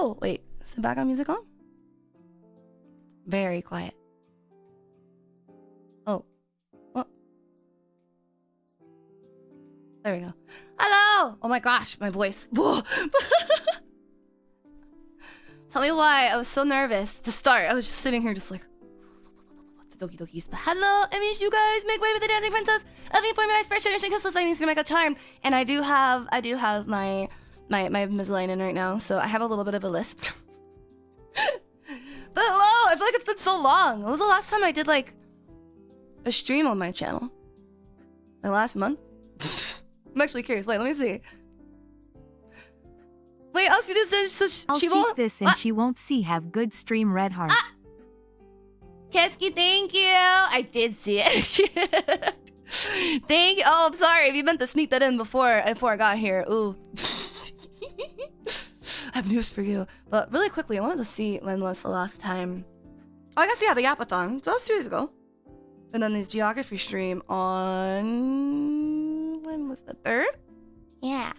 Oh, wait. Is the background music on? Very quiet. Oh. What? There we go. Hello! Oh my gosh, my voice. Whoa. Tell me why I was so nervous to start. I was just sitting here just like... Doki dokis. But hello, I miss you guys. Make way with the dancing princess. V4Mirai first generation crystals. My name is Serina Maiko charm. And I do have my Invisalign in right now, so I have a little bit of a lisp. But hello, I feel like it's been so long. When was the last time I did like a stream on my channel? Like last month? I'm actually curious. Wait, let me see. Wait, I'll see this and so she won't. I'll keep this and she won't see. Have good stream, Red Heart. Ketsuki, thank you. I did see it. Thank you. Oh, I'm sorry if you meant to sneak that in before I got here. Ooh. I have news for you. But really quickly, I wanted to see when was the last time. Oh, I guess yeah, the Yapathon. So that was 2 days ago. And then this geography stream on when was the 3rd? Yeah.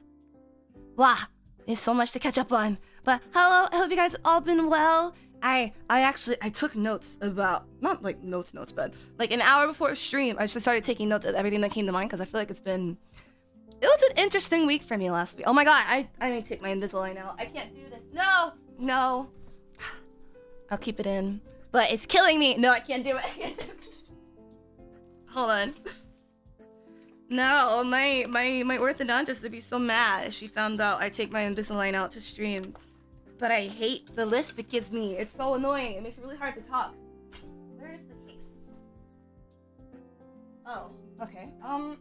Wow, there's so much to catch up on. But hello, I hope you guys all been well. I took notes about, not like notes, but like an hour before stream, I just started taking notes of everything that came to mind because I feel like it was an interesting week for me last week. Oh my god, I may take my Invisalign out. I can't do this. No. I'll keep it in. But it's killing me. No, I can't do it. Hold on. No, my orthodontist would be so mad if she found out I take my Invisalign out to stream. But I hate the lisp it gives me. It's so annoying. It makes it really hard to talk. Where is the case? Oh, okay. Huh.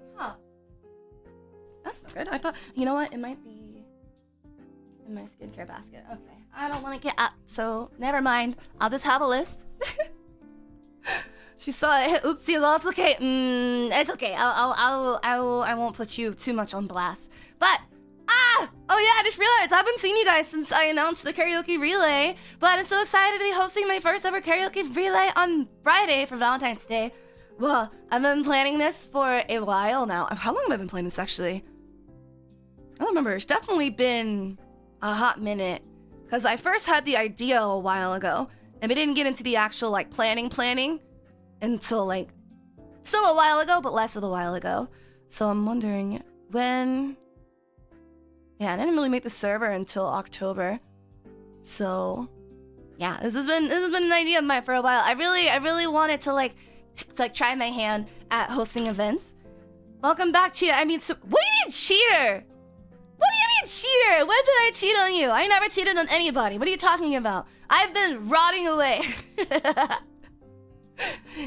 That's not good. I thought, you know what? It might be in my skincare basket. Okay. I don't want to get up, so never mind. I'll just have a lisp. She saw it. Oopsie, well, it's okay. It's okay. I won't put you too much on blast. But oh yeah, I just realized I haven't seen you guys since I announced the karaoke relay. But I'm so excited to be hosting my first ever karaoke relay on Friday for Valentine's Day. Well, I've been planning this for a while now. How long have I been planning this actually? I don't remember. It's definitely been a hot minute. Because I first had the idea a while ago. And we didn't get into the actual like planning until like still a while ago, but less of a while ago. So I'm wondering when. Yeah, I didn't really make the server until October. So yeah, this has been an idea of mine for a while. I really wanted to like try my hand at hosting events. Welcome back, Cheater. I mean, what do you mean, cheater? What do you mean, cheater? When did I cheat on you? I never cheated on anybody. What are you talking about? I've been rotting away.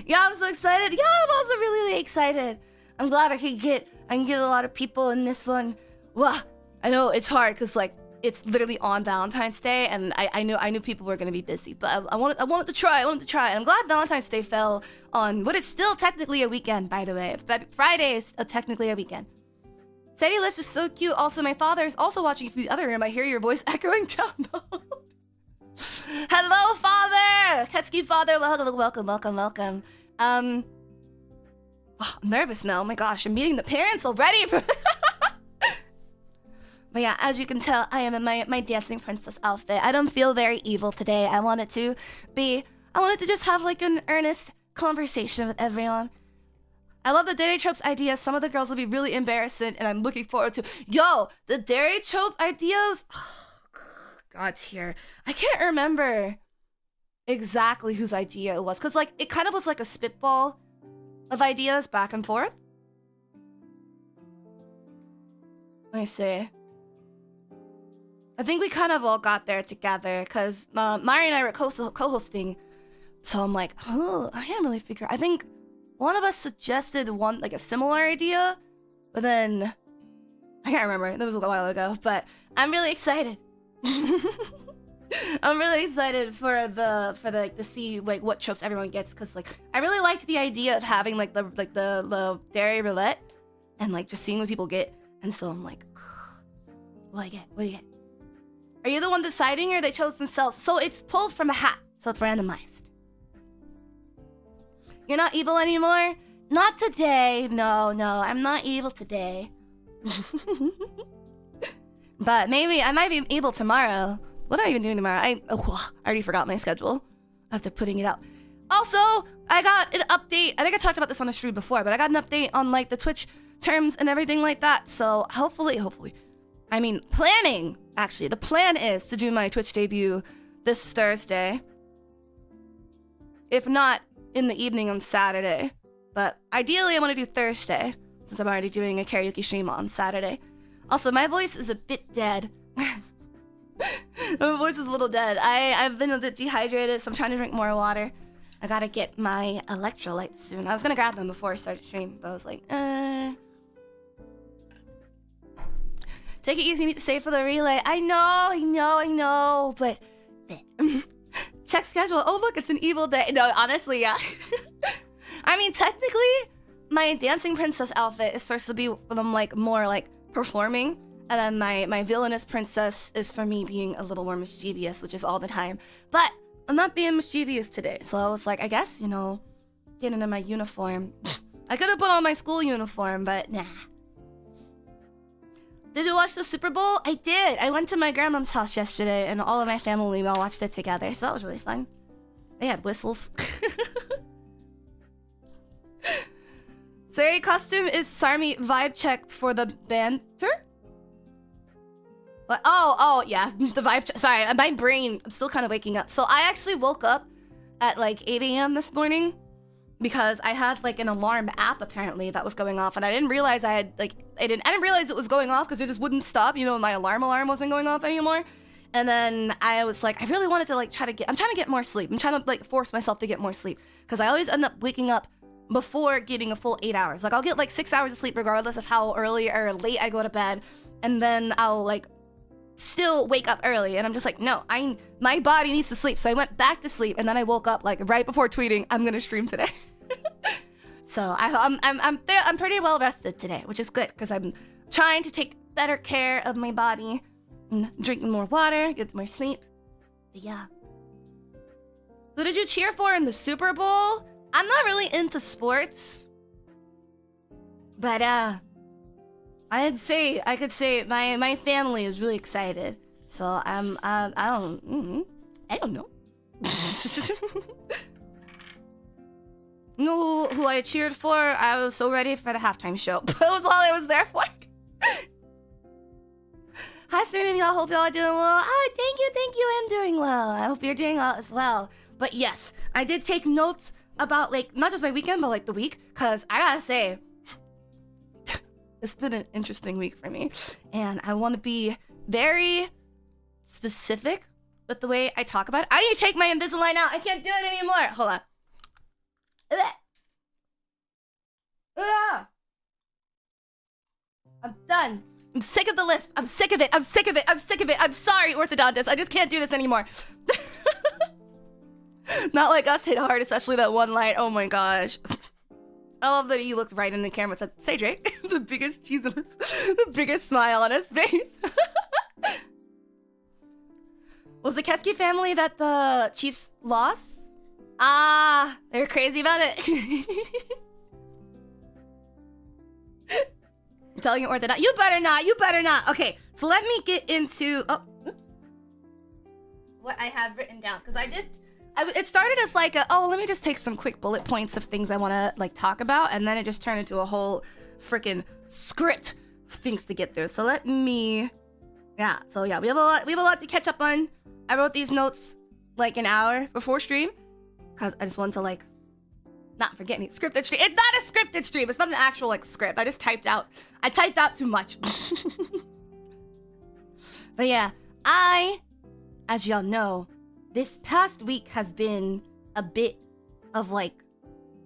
Yeah, I'm so excited. Yeah, I'm also really excited. I'm glad I can get a lot of people in this one. Wow, I know it's hard because like it's literally on Valentine's Day, and I knew people were gonna be busy, but I wanted to try. And I'm glad Valentine's Day fell on what is still technically a weekend, by the way. Friday is technically a weekend. Sadie Lisp is so cute. Also, my father is also watching from the other room. I hear your voice echoing down. Hello, father! Ketsuki father, welcome. Oh, I'm nervous now. Oh my gosh, I'm meeting the parents already. But yeah, as you can tell, I am in my dancing princess outfit. I don't feel very evil today. I wanted to just have like an earnest conversation with everyone. I love the dairy tropes idea. Some of the girls will be really embarrassing, and I'm looking forward to. Yo, the dairy trope ideas. Oh, God's here. I can't remember exactly whose idea it was, cause like it kind of was like a spitball of ideas back and forth. Let me see. I think we kind of all got there together, cause Mari and I were co-hosting, so I'm like, oh, I can't really figure. I think one of us suggested one like a similar idea, but then I can't remember. That was a while ago, but I'm really excited. I'm really excited for the to see like what tropes everyone gets, cause like I really liked the idea of having like the dairy roulette and like just seeing what people get, and so I'm like, what do you get? Are you the one deciding, or they chose themselves? So it's pulled from a hat, so it's randomized. You're not evil anymore? Not today. No, I'm not evil today. But maybe I might be evil tomorrow. What am I even doing tomorrow? I already forgot my schedule after putting it out. Also, I got an update. I think I talked about this on the stream before, but I got an update on like the Twitch terms and everything like that. So hopefully, I mean, planning, actually. The plan is to do my Twitch debut this Thursday. If not, in the evening on Saturday. But ideally, I want to do Thursday, since I'm already doing a karaoke stream on Saturday. Also, my voice is a bit dead. My voice is a little dead. I've been a bit dehydrated, so I'm trying to drink more water. I gotta get my electrolytes soon. I was gonna grab them before I started stream, but I was like, Take it easy, you need to save for the relay. I know, but... Check schedule. Oh, look, it's an evil day. No, honestly, yeah. I mean, technically, my dancing princess outfit is supposed to be for them, like, more, like, performing. And then my villainous princess is for me being a little more mischievous, which is all the time. But I'm not being mischievous today. So I was like, I guess, you know, getting into my uniform. I could have put on my school uniform, but nah. Did you watch the Super Bowl? I did. I went to my grandma's house yesterday, and all of my family, we all watched it together, so that was really fun. They had whistles. Sari costume is SARMY vibe check for the banter? What? Oh, yeah, the vibe check. Sorry, my brain, I'm still kind of waking up. So I actually woke up at like 8 a.m. this morning because I had like an alarm app apparently that was going off, and I didn't realize I didn't realize it was going off because it just wouldn't stop. You know, my alarm wasn't going off anymore. And then I was like, I really wanted to like I'm trying to get more sleep. I'm trying to like force myself to get more sleep because I always end up waking up before getting a full 8 hours. Like I'll get like 6 hours of sleep regardless of how early or late I go to bed, and then I'll like still wake up early, and I'm just like, no, my body needs to sleep. So I went back to sleep, and then I woke up like right before tweeting, I'm gonna stream today. So I'm pretty well rested today, which is good because I'm trying to take better care of my body and drinking more water, get more sleep. But yeah. Who did you cheer for in the Super Bowl? I'm not really into sports, but I could say my family is really excited. So I don't know. You know who I cheered for? I was so ready for the halftime show. That was all I was there for. Hi, Serina, y'all. Hope y'all are doing well. Oh, thank you. I'm doing well. I hope you're doing well as well. But yes, I did take notes about like not just my weekend, but like the week, cause I gotta say, it's been an interesting week for me, and I want to be very specific with the way I talk about it. I need to take my Invisalign out. I can't do it anymore. Hold on. I'm done. I'm sick of the list. I'm sick of it. I'm sorry, orthodontist. I just can't do this anymore. Not like us hit hard, especially that one line. Oh my gosh. I love that he looked right in the camera and said, "Say Drake." The biggest cheese on the biggest smile on his face. Was the Kesky family that the Chiefs lost? Ah, they were crazy about it. I'm telling you, orthodox. You better not. Okay, so let me get into what I have written down, because it started as like let me just take some quick bullet points of things I want to like talk about, and then it just turned into a whole freaking script of things to get through. So we have a lot to catch up on. I wrote these notes like an hour before stream because I just wanted to like not forget any scripted stream. It's not a scripted stream. It's not an actual like script. I typed out too much. But yeah, as y'all know, this past week has been a bit of like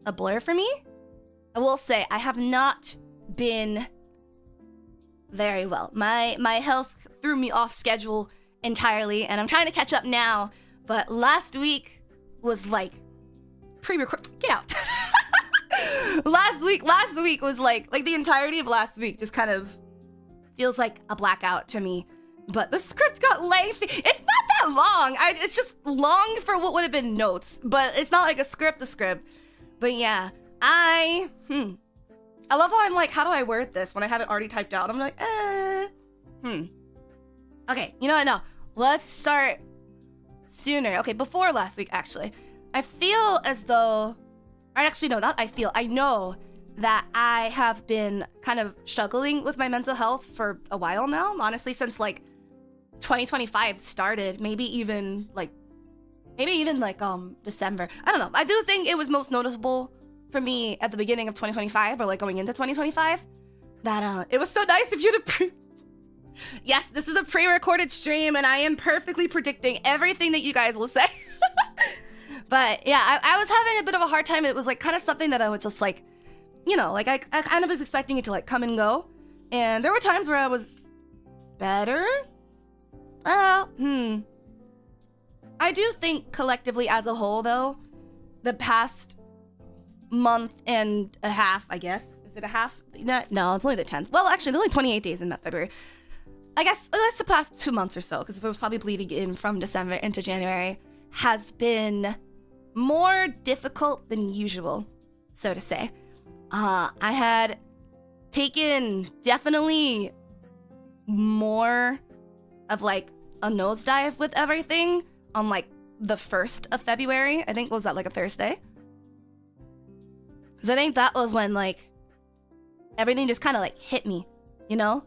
a blur for me. I will say I have not been very well. My health threw me off schedule entirely, and I'm trying to catch up now. But last week was like pre-record. Get out. Last week was like the entirety of last week just kind of feels like a blackout to me. But the script got lengthy. It's not that long. It's just long for what would have been notes, but it's not like a script. But yeah, I love how I'm like, how do I word this when I have it already typed out? I'm like, Okay, you know what? No. let's start sooner. Okay, before last week, actually. I feel as though... Actually, no, not I feel. I know that I have been kind of struggling with my mental health for a while now. Honestly, since, like, 2025 started. Maybe even, like, December. I don't know. I do think it was most noticeable for me at the beginning of 2025, or, like, going into 2025, that, it was so nice of you to... Yes, this is a pre-recorded stream, and I am perfectly predicting everything that you guys will say. But yeah, I was having a bit of a hard time. It was like kind of something that I was just like, you know, like I kind of was expecting it to like come and go. And there were times where I was better. Well, I do think collectively as a whole, though, the past month and a half, I guess. Is it a half? No, it's only the 10th. Well, actually, there's only 28 days in February. I guess that's the past 2 months or so, because if it was probably bleeding in from December into January, has been more difficult than usual, so to say. I had taken definitely more of like a nosedive with everything on like the 1st of February. I think, was that like a Thursday? Because I think that was when like everything just kind of like hit me, you know?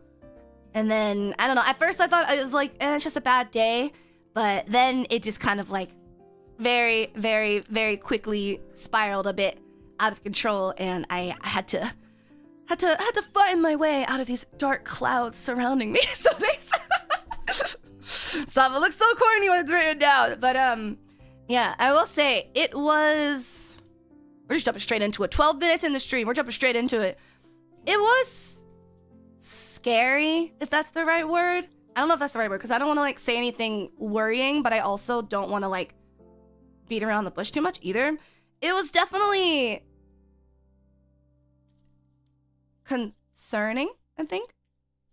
And then, I don't know, at first I thought it was like, it's just a bad day. But then it just kind of like very, very, very quickly spiraled a bit out of control, and I had to find my way out of these dark clouds surrounding me. So stop, it looks so corny when it's written down. But yeah, I will say it was. We're just jumping straight into it. 12 minutes in the stream. We're jumping straight into it. It was scary, if that's the right word. I don't know if that's the right word, because I don't want to like say anything worrying, but I also don't want to like beat around the bush too much either. It was definitely concerning, I think.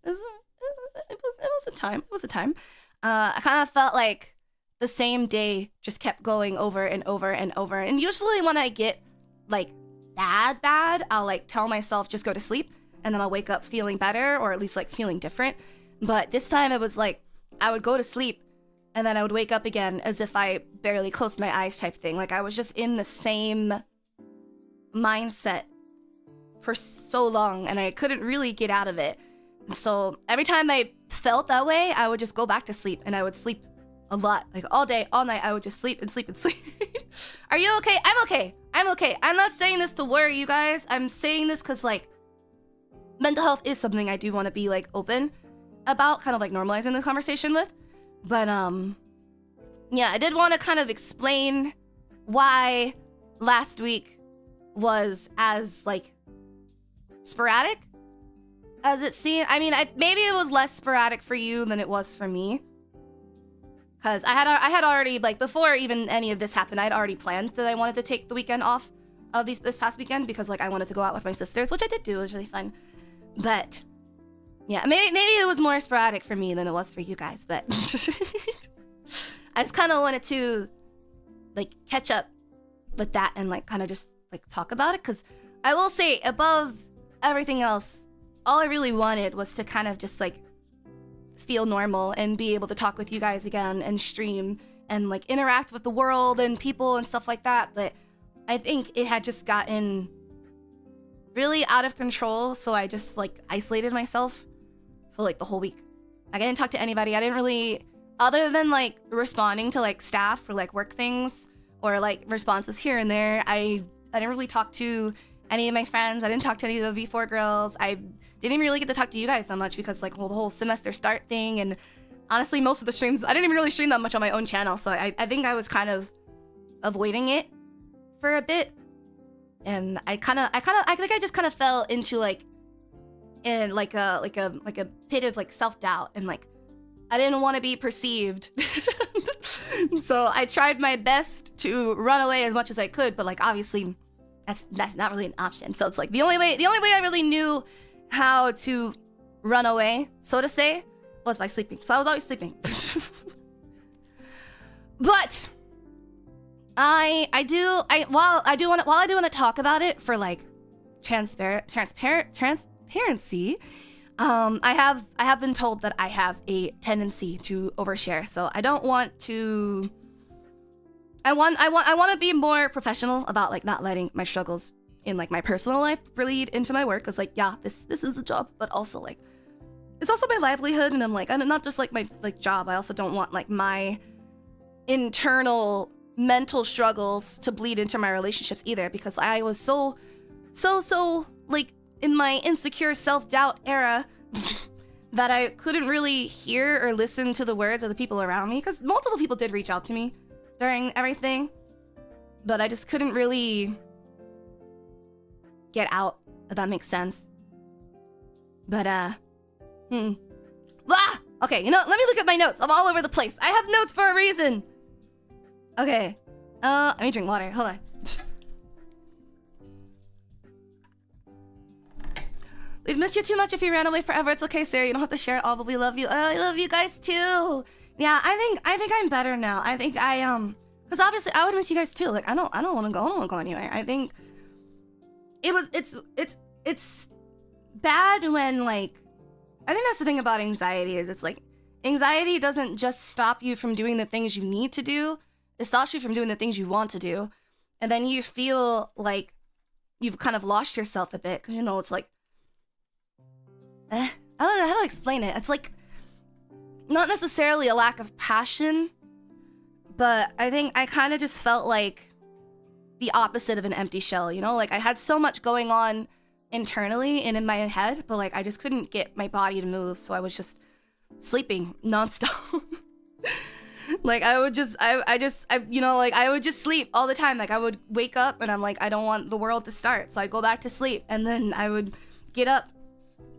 It was a time. It was a time. I kind of felt like the same day just kept going over and over and over. And usually when I get like bad, I'll like tell myself just go to sleep, and then I'll wake up feeling better, or at least like feeling different. But this time it was like, I would go to sleep and then I would wake up again as if I barely closed my eyes type thing. Like I was just in the same mindset for so long, and I couldn't really get out of it. And so every time I felt that way, I would just go back to sleep, and I would sleep a lot. Like all day, all night, I would just sleep and sleep and sleep. Are you okay? I'm okay. I'm okay. I'm not saying this to worry you guys. I'm saying this because like mental health is something I do want to be like open about, kind of like normalizing the conversation with. But yeah, I did want to kind of explain why last week was as like sporadic as it seemed. I mean, maybe it was less sporadic for you than it was for me, because I had already, like, before even any of this happened, I'd already planned that I wanted to take the weekend off of this past weekend, because like I wanted to go out with my sisters, which I did do. It was really fun. But yeah, maybe it was more sporadic for me than it was for you guys, but I just kind of wanted to like catch up with that and like kind of just like talk about it, because I will say, above everything else, all I really wanted was to kind of just like feel normal and be able to talk with you guys again and stream and like interact with the world and people and stuff like that. But I think it had just gotten really out of control, so I just like isolated myself for like the whole week. Like I didn't talk to anybody. I didn't really, other than like responding to like staff for like work things or like responses here and there, I didn't really talk to any of my friends. I didn't talk to any of the V4 girls. I didn't even really get to talk to you guys that much, because like the whole semester start thing, and honestly most of the streams, I didn't even really stream that much on my own channel, so I think I was kind of avoiding it for a bit. And I think I just kind of fell into like in like a pit of like self-doubt, and like I didn't want to be perceived. So I tried my best to run away as much as I could, but like obviously that's not really an option. So it's like the only way I really knew how to run away, so to say, was by sleeping. So I was always sleeping. But while I do want to talk about it for like transparency, I have been told that I have a tendency to overshare, so I don't want to. I want to be more professional about like not letting my struggles in like my personal life bleed into my work, because like yeah, this is a job, but also like it's also my livelihood, and I'm not just like my like job. I also don't want like my internal mental struggles to bleed into my relationships either, because I was so like in my insecure self-doubt era that I couldn't really hear or listen to the words of the people around me, because multiple people did reach out to me during everything, but I just couldn't really get out, if that makes sense. But okay, you know, let me look at my notes. I'm all over the place. I have notes for a reason. Okay, let me drink water. Hold on. We'd miss you too much if you ran away forever. It's okay, Sarah. You don't have to share it all, but we love you. I love you guys too. Yeah, I think I'm better now. I think because obviously I would miss you guys too. Like I don't want to go. I don't want to go anywhere. I think it's bad when like, I think that's the thing about anxiety is it's like anxiety doesn't just stop you from doing the things you need to do. It stops you from doing the things you want to do, and then you feel like you've kind of lost yourself a bit, because you know it's like. I don't know how to explain it. It's like not necessarily a lack of passion, but I think I kind of just felt like the opposite of an empty shell, you know? Like I had so much going on internally and in my head, but like I just couldn't get my body to move, so I was just sleeping nonstop. Like I would just sleep all the time. Like I would wake up and I'm like, I don't want the world to start, so I'd go back to sleep, and then I would get up,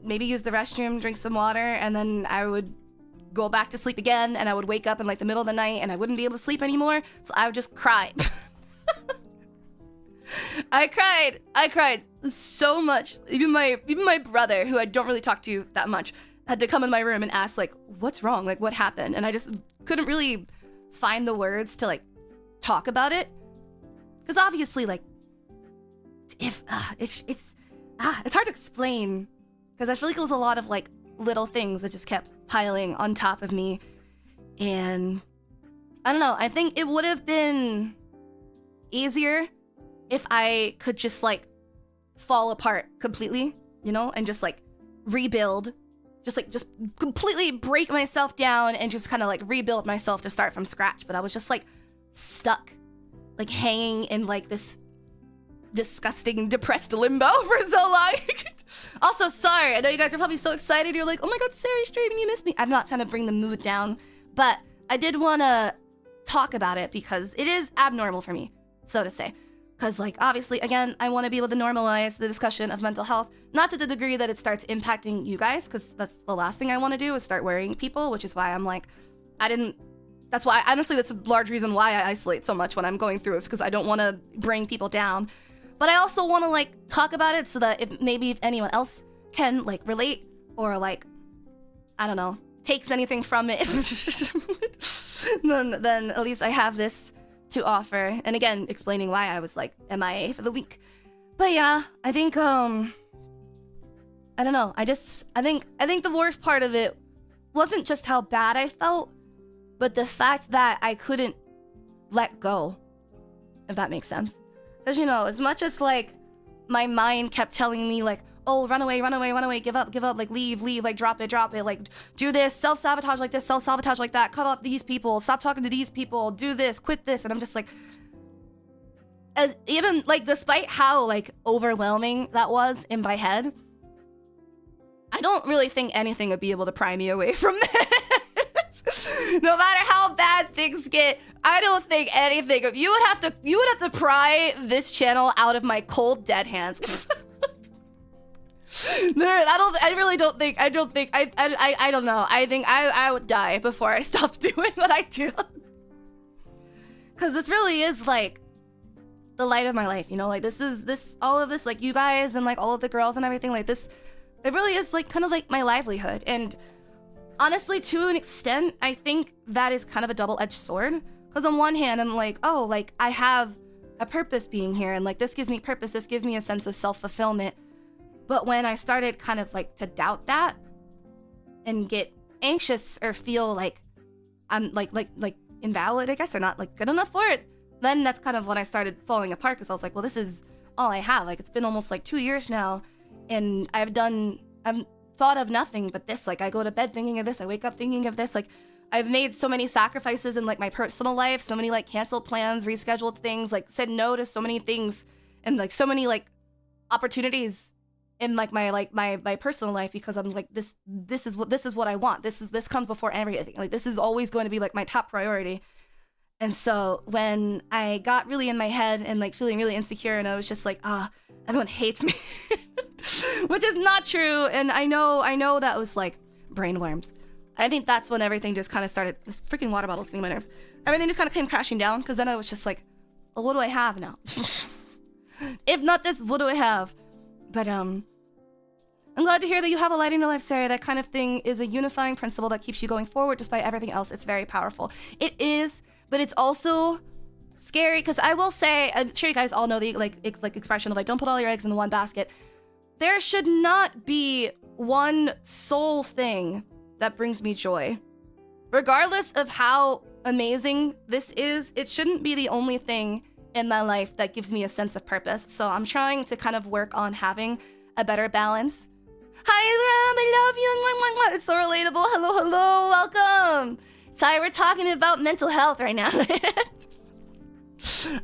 maybe use the restroom, drink some water, and then I would go back to sleep again, and I would wake up in like the middle of the night and I wouldn't be able to sleep anymore, so I would just cry. I cried so much. Even my brother, who I don't really talk to that much, had to come in my room and ask like, what's wrong? Like what happened? And I just couldn't really find the words to like talk about it. Because obviously like it's hard to explain, because I feel like it was a lot of like little things that just kept piling on top of me. And I don't know, I think it would have been easier if I could just like fall apart completely, you know, and just like rebuild, just completely break myself down and just kind of like rebuild myself to start from scratch. But I was just like stuck, like hanging in like this disgusting depressed limbo for so long. Also, sorry, I know you guys are probably so excited. You're like, oh my god, Sarah's streaming, you missed me. I'm not trying to bring the mood down, but I did want to talk about it because it is abnormal for me, so to say. Because like, obviously, again, I want to be able to normalize the discussion of mental health, not to the degree that it starts impacting you guys, because that's the last thing I want to do is start worrying people, which is why I'm like, that's why, honestly, that's a large reason why I isolate so much when I'm going through it, because I don't want to bring people down. But I also want to like talk about it so that if anyone else can like relate or like, I don't know, takes anything from it, then at least I have this to offer. And again, explaining why I was like MIA for the week. But yeah, I think I don't know. I think the worst part of it wasn't just how bad I felt, but the fact that I couldn't let go, if that makes sense. Because, you know, as much as, like, my mind kept telling me, like, oh, run away, give up, like, leave, like, drop it, like, do this, self-sabotage like this, self-sabotage like that, cut off these people, stop talking to these people, do this, quit this, and I'm just like, even, like, despite how, like, overwhelming that was in my head, I don't really think anything would be able to pry me away from this. No matter how bad things get, I don't think anything. You would have to pry this channel out of my cold dead hands. I don't know. I think I would die before I stopped doing what I do. Cause this really is like the light of my life, you know, like all of this, like you guys and like all of the girls and everything like this, it really is like kind of like my livelihood. And honestly, to an extent, I think that is kind of a double-edged sword. Because on one hand, I'm like, oh, like, I have a purpose being here. And, like, this gives me purpose. This gives me a sense of self-fulfillment. But when I started kind of, like, to doubt that, and get anxious or feel like I'm like invalid, I guess, or not like good enough for it, then that's kind of when I started falling apart, because I was like, well, this is all I have. Like, it's been almost like 2 years now, and I've thought of nothing but this. Like, I go to bed thinking of this, I wake up thinking of this. Like, I've made so many sacrifices in like my personal life, so many like canceled plans, rescheduled things, like said no to so many things, and like so many like opportunities in like my personal life, because I'm like, this is what I want. This comes before everything. Like, this is always going to be like my top priority. And so when I got really in my head and like feeling really insecure, and I was just like, everyone hates me, which is not true. And I know that was like brainworms. I think that's when everything just kind of started. This freaking water bottle's getting my nerves. Everything just kind of came crashing down, because then I was just like, well, what do I have now? If not this, what do I have? But I'm glad to hear that you have a light in your life, Sarah. That kind of thing is a unifying principle that keeps you going forward despite everything else. It's very powerful. It is, but it's also scary, because I will say, I'm sure you guys all know the like expression of like, don't put all your eggs in the one basket. There should not be one sole thing that brings me joy. Regardless of how amazing this is, it shouldn't be the only thing in my life that gives me a sense of purpose. So I'm trying to kind of work on having a better balance. Hi, Ram, I love you. It's so relatable. Hello, welcome. Sorry, we're talking about mental health right now. I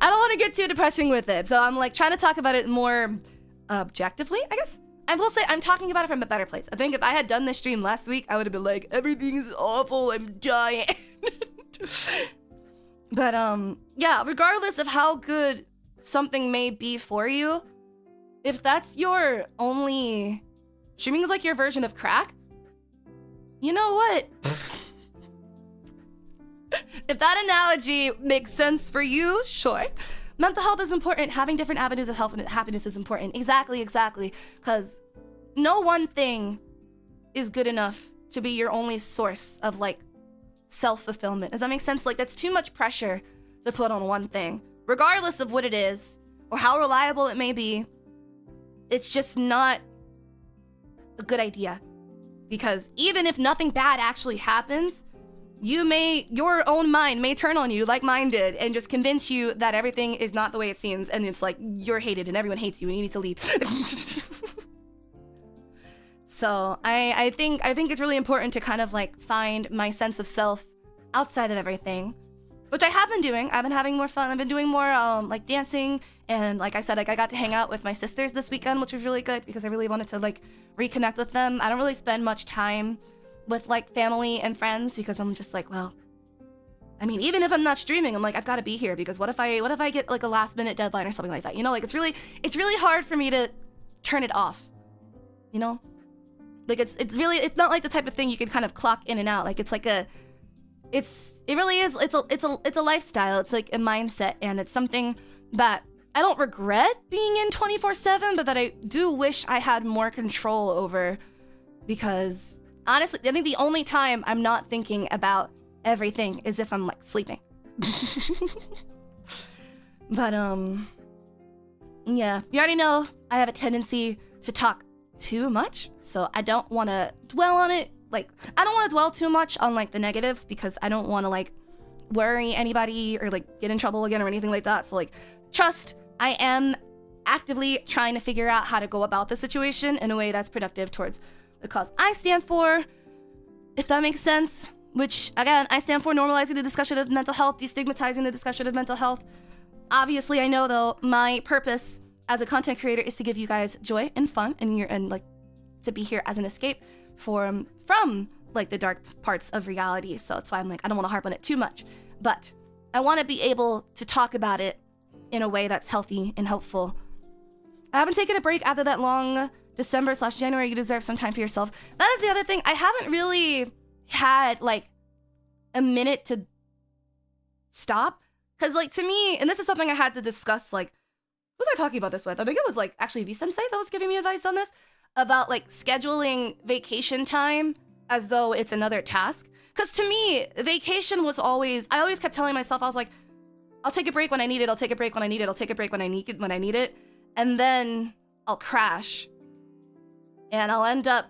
don't want to get too depressing with it, so I'm like trying to talk about it more objectively, I guess. I will say I'm talking about it from a better place. I think if I had done this stream last week, I would have been like, everything is awful, I'm dying. But yeah, regardless of how good something may be for you, if that's your only, streaming is like your version of crack, you know what? If that analogy makes sense for you, sure. Mental health is important. Having different avenues of health and happiness is important. Exactly. Because no one thing is good enough to be your only source of like self-fulfillment. Does that make sense? Like, that's too much pressure to put on one thing. Regardless of what it is or how reliable it may be, it's just not a good idea. Because even if nothing bad actually happens, your own mind may turn on you like mine did and just convince you that everything is not the way it seems, and it's like you're hated and everyone hates you and you need to leave. So I think it's really important to kind of like find my sense of self outside of everything, which I have been doing. I've been having more fun. I've been doing more like dancing, and like I said, like I got to hang out with my sisters this weekend, which was really good because I really wanted to like reconnect with them. I don't really spend much time with like family and friends because I'm just like, well, I mean, even if I'm not streaming, I'm like, I've got to be here, because what if I get like a last minute deadline or something like that, you know? Like it's really hard for me to turn it off, you know? Like it's not like the type of thing you can kind of clock in and out. Like it's like it's a lifestyle. It's like a mindset, and it's something that I don't regret being in 24/7, but that I do wish I had more control over, because honestly, I think the only time I'm not thinking about everything is if I'm like sleeping. But yeah, you already know I have a tendency to talk too much, so I don't want to dwell on it. Like, I don't want to dwell too much on like the negatives, because I don't want to like worry anybody or like get in trouble again or anything like that. So like, trust, I am actively trying to figure out how to go about the situation in a way that's productive towards the cause I stand for, if that makes sense. Which, again, I stand for normalizing the discussion of mental health, destigmatizing the discussion of mental health. Obviously, I know, though, my purpose as a content creator is to give you guys joy and fun, and like to be here as an escape from like the dark parts of reality. So that's why I'm like, I don't want to harp on it too much, but I want to be able to talk about it in a way that's healthy and helpful. I haven't taken a break after that long December/January. You deserve some time for yourself. That is the other thing. I haven't really had like a minute to stop, because like to me, and this is something I had to discuss, like, who was I talking about this with? I think it was like actually V-Sensei that was giving me advice on this, about like scheduling vacation time as though it's another task. Because to me, vacation was always, I always kept telling myself, I was like, I'll take a break when I need it, I'll take a break when I need it, I'll take a break when I need it, and then I'll crash. And I'll end up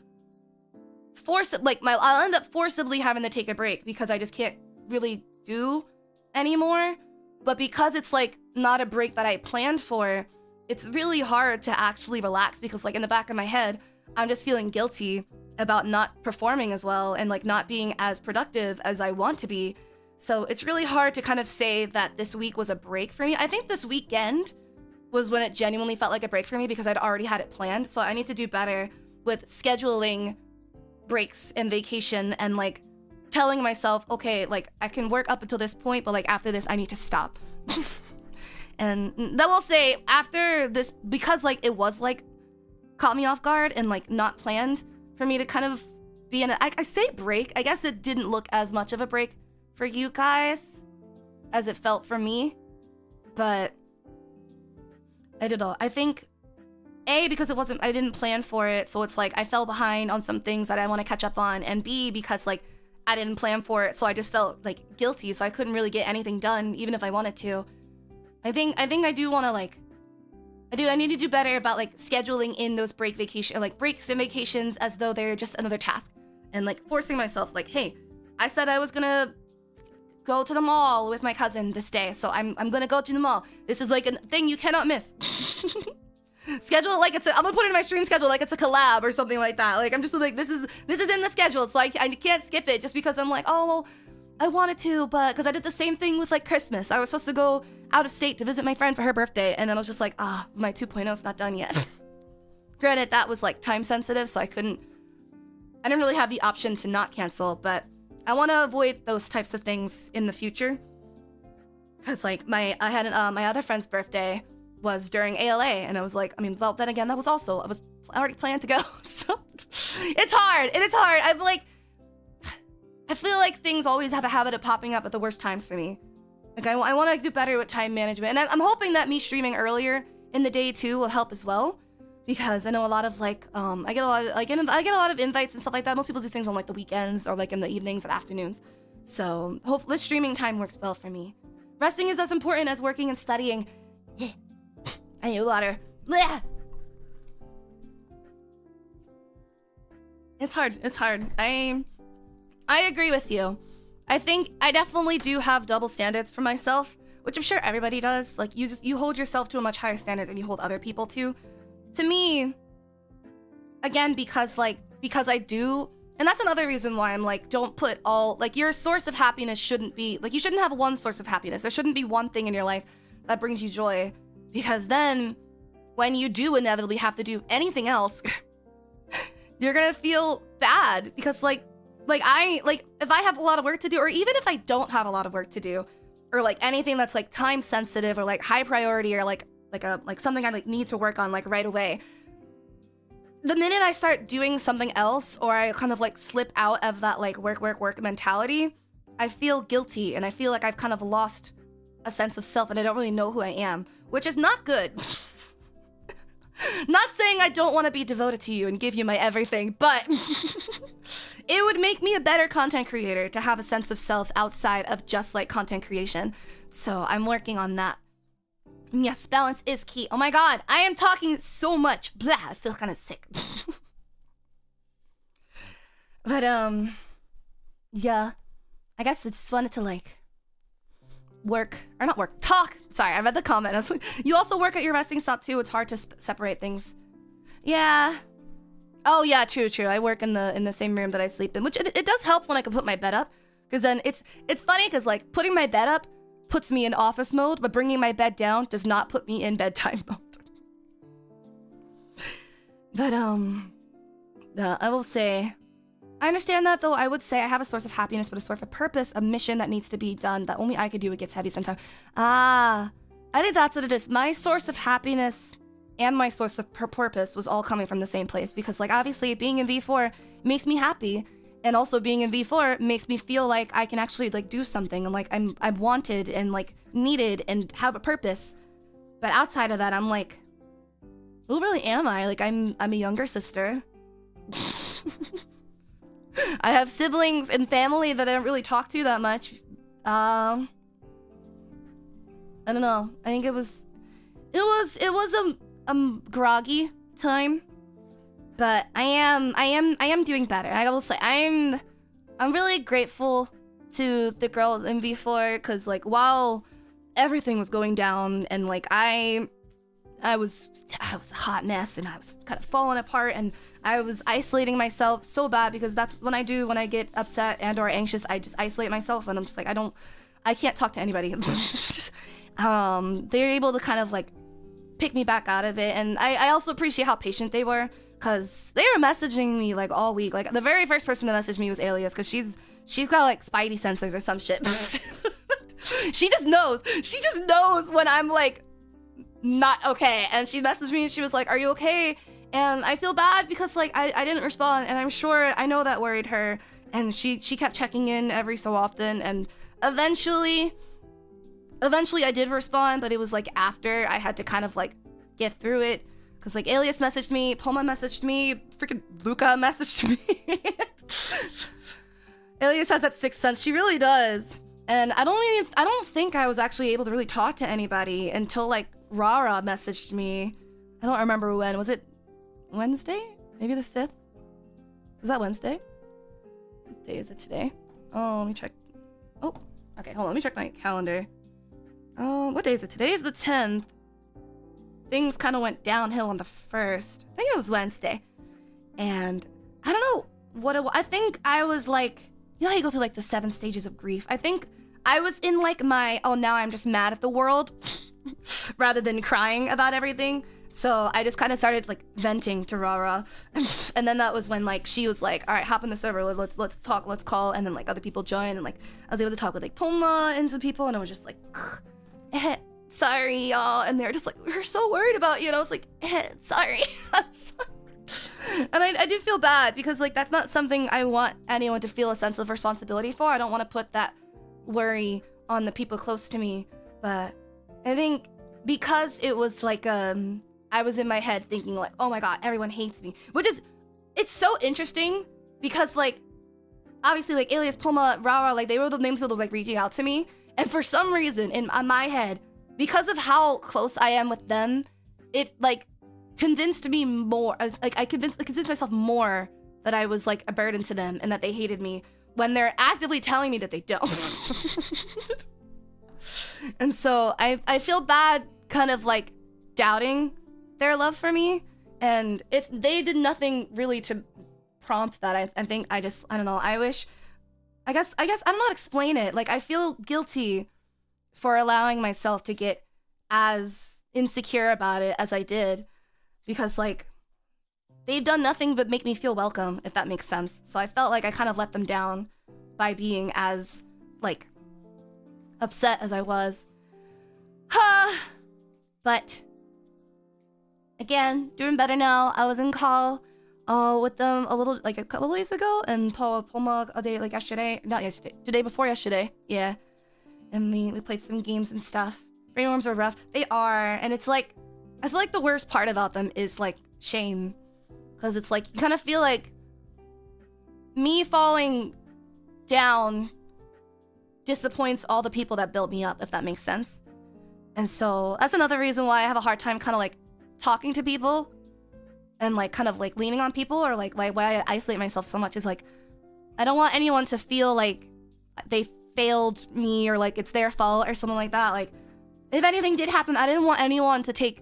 I'll end up forcibly having to take a break because I just can't really do anymore. But because it's like not a break that I planned for, it's really hard to actually relax because like in the back of my head, I'm just feeling guilty about not performing as well and like not being as productive as I want to be. So it's really hard to kind of say that this week was a break for me. I think this weekend was when it genuinely felt like a break for me because I'd already had it planned. So I need to do better with scheduling breaks and vacation and like telling myself, okay, like I can work up until this point, but like after this I need to stop. And that will say after this, because like it was like caught me off guard and like not planned for me to kind of be in I say break, I guess it didn't look as much of a break for you guys as it felt for me, but I don't know. I think A, because I didn't plan for it, so it's like I fell behind on some things that I want to catch up on, and B, because like I didn't plan for it, so I just felt like guilty, so I couldn't really get anything done even if I wanted to. I think I do want to like I need to do better about like scheduling in those breaks and vacations as though they're just another task, and like forcing myself like, hey, I said I was gonna go to the mall with my cousin this day, so I'm gonna go to the mall. This is like a thing you cannot miss. Schedule it like I'm gonna put it in my stream schedule like it's a collab or something like that. Like I'm just like this is in the schedule, so I can't skip it just because I'm like, oh well, I wanted to, but because I did the same thing with like Christmas. I was supposed to go out of state to visit my friend for her birthday, and then I was just like, my 2.0 is not done yet. Granted, that was like time sensitive, so I didn't really have the option to not cancel, but I want to avoid those types of things in the future. Because like my other friend's birthday was during ALA, and I was like, well, then again, I was already planned to go. So it's hard. It is hard. I feel like things always have a habit of popping up at the worst times for me. Like I want to do better with time management, and I'm hoping that me streaming earlier in the day too will help as well, because I know a lot of like I get a lot of invites and stuff like that. Most people do things on like the weekends or like in the evenings and afternoons. So hopefully streaming time works well for me. Resting is as important as working and studying. I need water. Blech. It's hard. I agree with you. I think I definitely do have double standards for myself, which I'm sure everybody does. Like you hold yourself to a much higher standard than you hold other people to. To me, again, because I do, and that's another reason why I'm like, don't put all, like your source of happiness shouldn't be, like you shouldn't have one source of happiness. There shouldn't be one thing in your life that brings you joy, because then when you do inevitably have to do anything else, you're gonna feel bad because like if I have a lot of work to do, or even if I don't have a lot of work to do, or like anything that's like time sensitive or like high priority or like something I like need to work on like right away, the minute I start doing something else or I kind of like slip out of that like work mentality, I feel guilty and I feel like I've kind of lost a sense of self and I don't really know who I am, which is not good. Not saying I don't want to be devoted to you and give you my everything, but it would make me a better content creator to have a sense of self outside of just like content creation. So I'm working on that. Yes, balance is key. Oh my god, I am talking so much. Blah, I feel kind of sick. But yeah, I guess I just wanted to like talk. Sorry, I read the comment. I was like, you also work at your resting stop too. It's hard to separate things. Yeah. Oh yeah, true. I work in the same room that I sleep in, which it does help when I can put my bed up, because then it's funny because like putting my bed up puts me in office mode, but bringing my bed down does not put me in bedtime mode. But I will say, I understand that though. I would say I have a source of happiness, but a source of purpose, a mission that needs to be done that only I could do. It gets heavy sometimes. I think that's what it is. My source of happiness and my source of purpose was all coming from the same place, because like obviously being in V4 makes me happy, and also being in V4 makes me feel like I can actually like do something and like I'm wanted and like needed and have a purpose. But outside of that, I'm like, who really am I? Like I'm a younger sister. I have siblings and family that I don't really talk to that much. I don't know. I think it was a groggy time. But I am doing better. I will say I'm really grateful to the girls in V4 because like while everything was going down and like I was a hot mess and I was kind of falling apart and I was isolating myself so bad because that's when I get upset and or anxious, I just isolate myself and I'm just like I can't talk to anybody. They're able to kind of like pick me back out of it, and I also appreciate how patient they were because they were messaging me like all week. Like the very first person to message me was Alias because she's got like spidey sensors or some shit. She just knows when I'm like not okay, and she messaged me and she was like, "Are you okay?" And I feel bad because like I didn't respond, and I'm sure I know that worried her, and she kept checking in every so often, and eventually I did respond, but it was like after I had to kind of like get through it because like Alias messaged me, Poma messaged me, freaking Luca messaged me. Alias has that sixth sense, she really does. And I don't think I was actually able to really talk to anybody until like Rara messaged me. I don't remember when. Was it Wednesday? Maybe the 5th? Was that Wednesday? What day is it today? Oh, let me check. Oh, okay, hold on. Let me check my calendar. What day is it? Today is the 10th. Things kind of went downhill on the 1st. I think it was Wednesday. And I don't know what it was. I think I was like, you know how you go through like the 7 stages of grief? I think I was in like my, oh, now I'm just mad at the world rather than crying about everything. So I just kind of started like venting to Rara. And then that was when like she was like, all right, hop in the server, let's talk, let's call. And then like other people joined and like I was able to talk with like Poma and some people, and I was just like, sorry y'all. And they're just like, we're so worried about you. And I was like, sorry. And I do feel bad because like that's not something I want anyone to feel a sense of responsibility for. I don't want to put that worry on the people close to me. But I think because it was like I was in my head thinking like, oh my god, everyone hates me, which is, it's so interesting because like obviously like Alias, Poma, Rara, like they were the main people like reaching out to me, and for some reason in my head, because of how close I am with them, it like convinced me more, like I convinced myself more that I was like a burden to them and that they hated me when they're actively telling me that they don't. And so I feel bad kind of like doubting their love for me, and they did nothing really to prompt that. I think I don't know, I guess I don't know how to explain it. Like I feel guilty for allowing myself to get as insecure about it as I did, because like they've done nothing but make me feel welcome, if that makes sense. So I felt like I kind of let them down by being as like upset as I was. But again, doing better now. I was in call with them a couple days ago, and Poma a day like yesterday, not yesterday, the day before yesterday, yeah. And we played some games and stuff. Brainworms are rough. They are, and it's like, I feel like the worst part about them is like shame, because it's like you kind of feel like me falling down disappoints all the people that built me up, if that makes sense. And so that's another reason why I have a hard time kind of like talking to people and like kind of like leaning on people, or like why I isolate myself so much is like I don't want anyone to feel like they failed me or like it's their fault or something like that. Like if anything did happen, I didn't want anyone to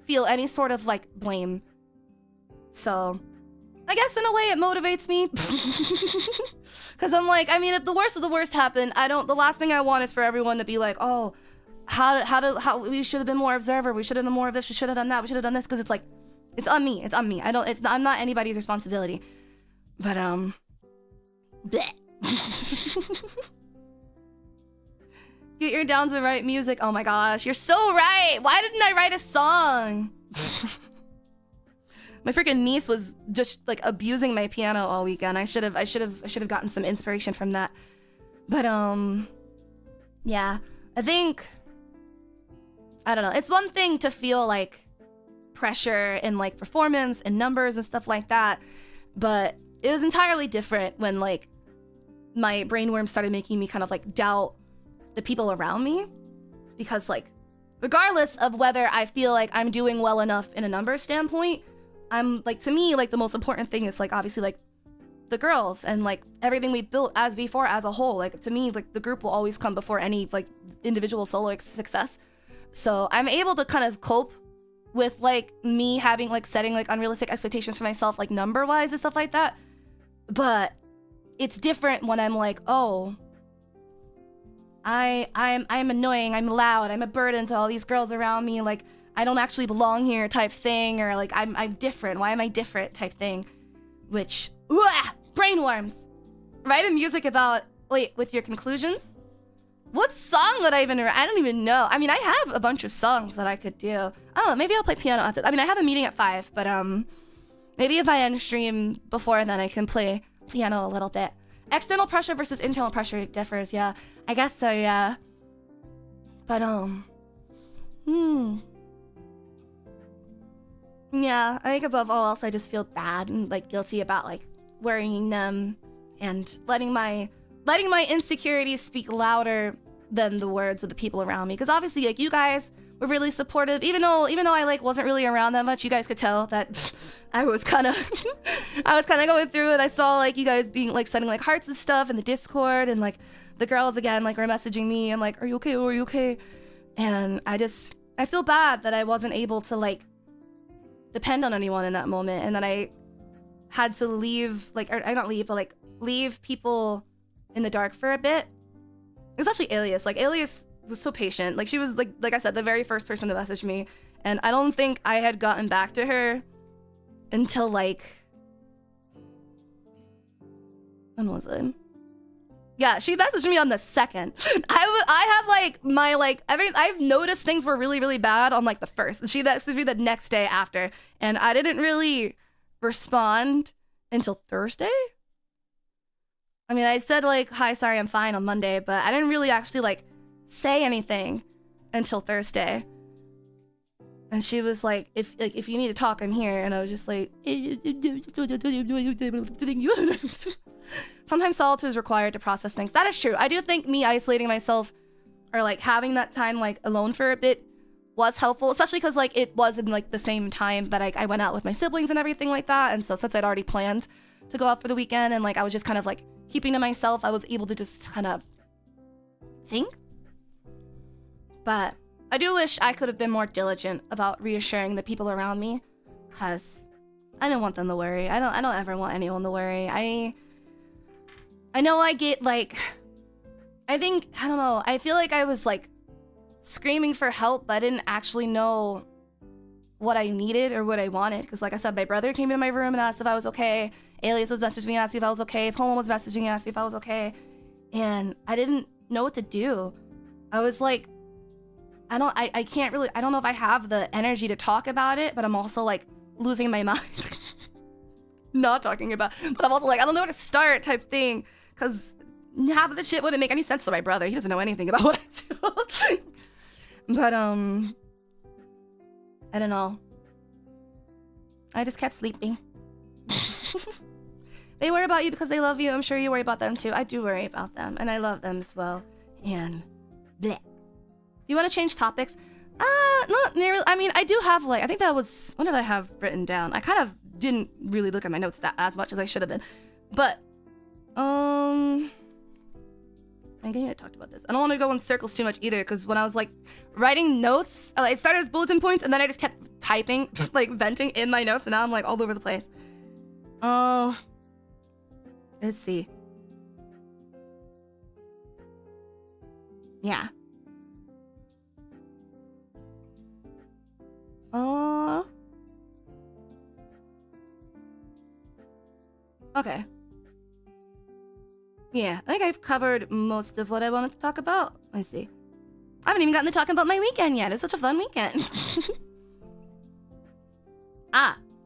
feel any sort of like blame. So I guess in a way it motivates me. Because I'm like, I mean, if the worst of the worst happened, the last thing I want is for everyone to be like, oh, how we should have been more observer, we should have done more of this, we should have done that, we should have done this, because it's like, it's on me. I'm not anybody's responsibility. But bleh. Get your downs and write music. Oh my gosh, you're so right. Why didn't I write a song? My freaking niece was just like abusing my piano all weekend. I should have gotten some inspiration from that. But yeah, I think, I don't know. It's one thing to feel like pressure in like performance and numbers and stuff like that, but it was entirely different when like my brainworm started making me kind of like doubt the people around me, because like regardless of whether I feel like I'm doing well enough in a numbers standpoint, I'm like, to me, like the most important thing is like obviously like the girls and like everything we built as V4 as a whole. Like to me, like the group will always come before any like individual solo success. So I'm able to kind of cope with like me having like setting like unrealistic expectations for myself, like number wise and stuff like that. But it's different when I'm like, oh, I'm annoying, I'm loud, I'm a burden to all these girls around me, like I don't actually belong here type thing, or like I'm different, why am I different type thing, which brain worms. Write a music about, wait, with your conclusions? What song would I don't even know. I mean, I have a bunch of songs that I could do. I don't know, maybe I'll play piano after. I mean, I have a meeting at 5, but maybe if I end stream before then I can play piano a little bit. External pressure versus internal pressure differs, yeah. I guess so, yeah. But yeah, I think above all else I just feel bad and like guilty about like worrying them and letting my insecurities speak louder than the words of the people around me. Because obviously, like, you guys were really supportive. Even though I like wasn't really around that much, you guys could tell that I was kind of going through it. I saw like you guys being like sending like hearts and stuff in the Discord, and like the girls again like were messaging me. I'm like, are you okay? Are you okay? And I feel bad that I wasn't able to like depend on anyone in that moment, and then I had to leave, like, or not leave, but like leave people in the dark for a bit. Especially Alias. Like, Alias was so patient. Like, she was like I said, the very first person to message me, and I don't think I had gotten back to her until like, when was it? Yeah, she messaged me on the 2nd. I have like my like I've noticed things were really, really bad on like the 1st. She messaged me the next day after, and I didn't really respond until Thursday. I mean, I said like, hi, sorry, I'm fine on Monday, but I didn't really actually like say anything until Thursday. And she was like, if you need to talk, I'm here. And I was just like, sometimes solitude is required to process things. That is true. I do think me isolating myself or like having that time like alone for a bit was helpful, especially because like it was in like the same time that I went out with my siblings and everything like that. And so since I'd already planned to go out for the weekend and like I was just kind of like keeping to myself, I was able to just kind of think. But I do wish I could have been more diligent about reassuring the people around me, because I don't want them to worry. I don't ever want anyone to worry. I know I get like, I don't know, I feel like I was like screaming for help, but I didn't actually know what I needed or what I wanted. Because like I said, my brother came into my room and asked if I was okay. Alias was messaging me asking if I was okay. Pomo was messaging me asking if I was okay. And I didn't know what to do. I was like, I can't really, I don't know if I have the energy to talk about it, but I'm also like losing my mind. Not talking about, but I'm also like, I don't know where to start type thing. Because half of the shit wouldn't make any sense to my brother. He doesn't know anything about what I do. But I don't know. I just kept sleeping. They worry about you because they love you. I'm sure you worry about them too. I do worry about them, and I love them as well. And bleh. Do you want to change topics? Not nearly. I mean, I do have like, I think that was, what did I have written down? I kind of didn't really look at my notes that as much as I should have been. But I think I talked about this. I don't want to go in circles too much either, because when I was like writing notes, it started as bulletin points, and then I just kept typing, like venting in my notes, and now I'm like all over the place. Let's see. Yeah. Okay. Yeah, I think I've covered most of what I wanted to talk about. Let's see. I haven't even gotten to talking about my weekend yet. It's such a fun weekend.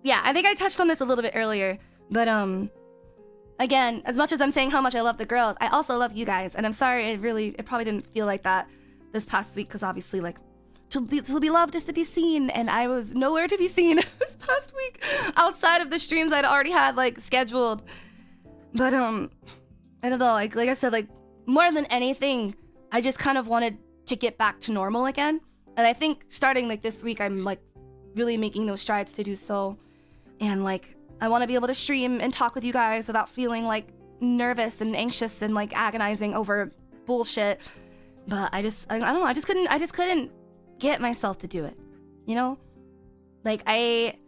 Yeah, I think I touched on this a little bit earlier, but again, as much as I'm saying how much I love the girls, I also love you guys, and I'm sorry it probably didn't feel like that this past week, because obviously, like, to be loved is to be seen, and I was nowhere to be seen this past week outside of the streams I'd already had like scheduled. But I don't know, like I said, like more than anything, I just kind of wanted to get back to normal again, and I think starting like this week, I'm like really making those strides to do so. And like, I want to be able to stream and talk with you guys without feeling like nervous and anxious and like agonizing over bullshit. But I don't know, I just couldn't get myself to do it. You know? Like I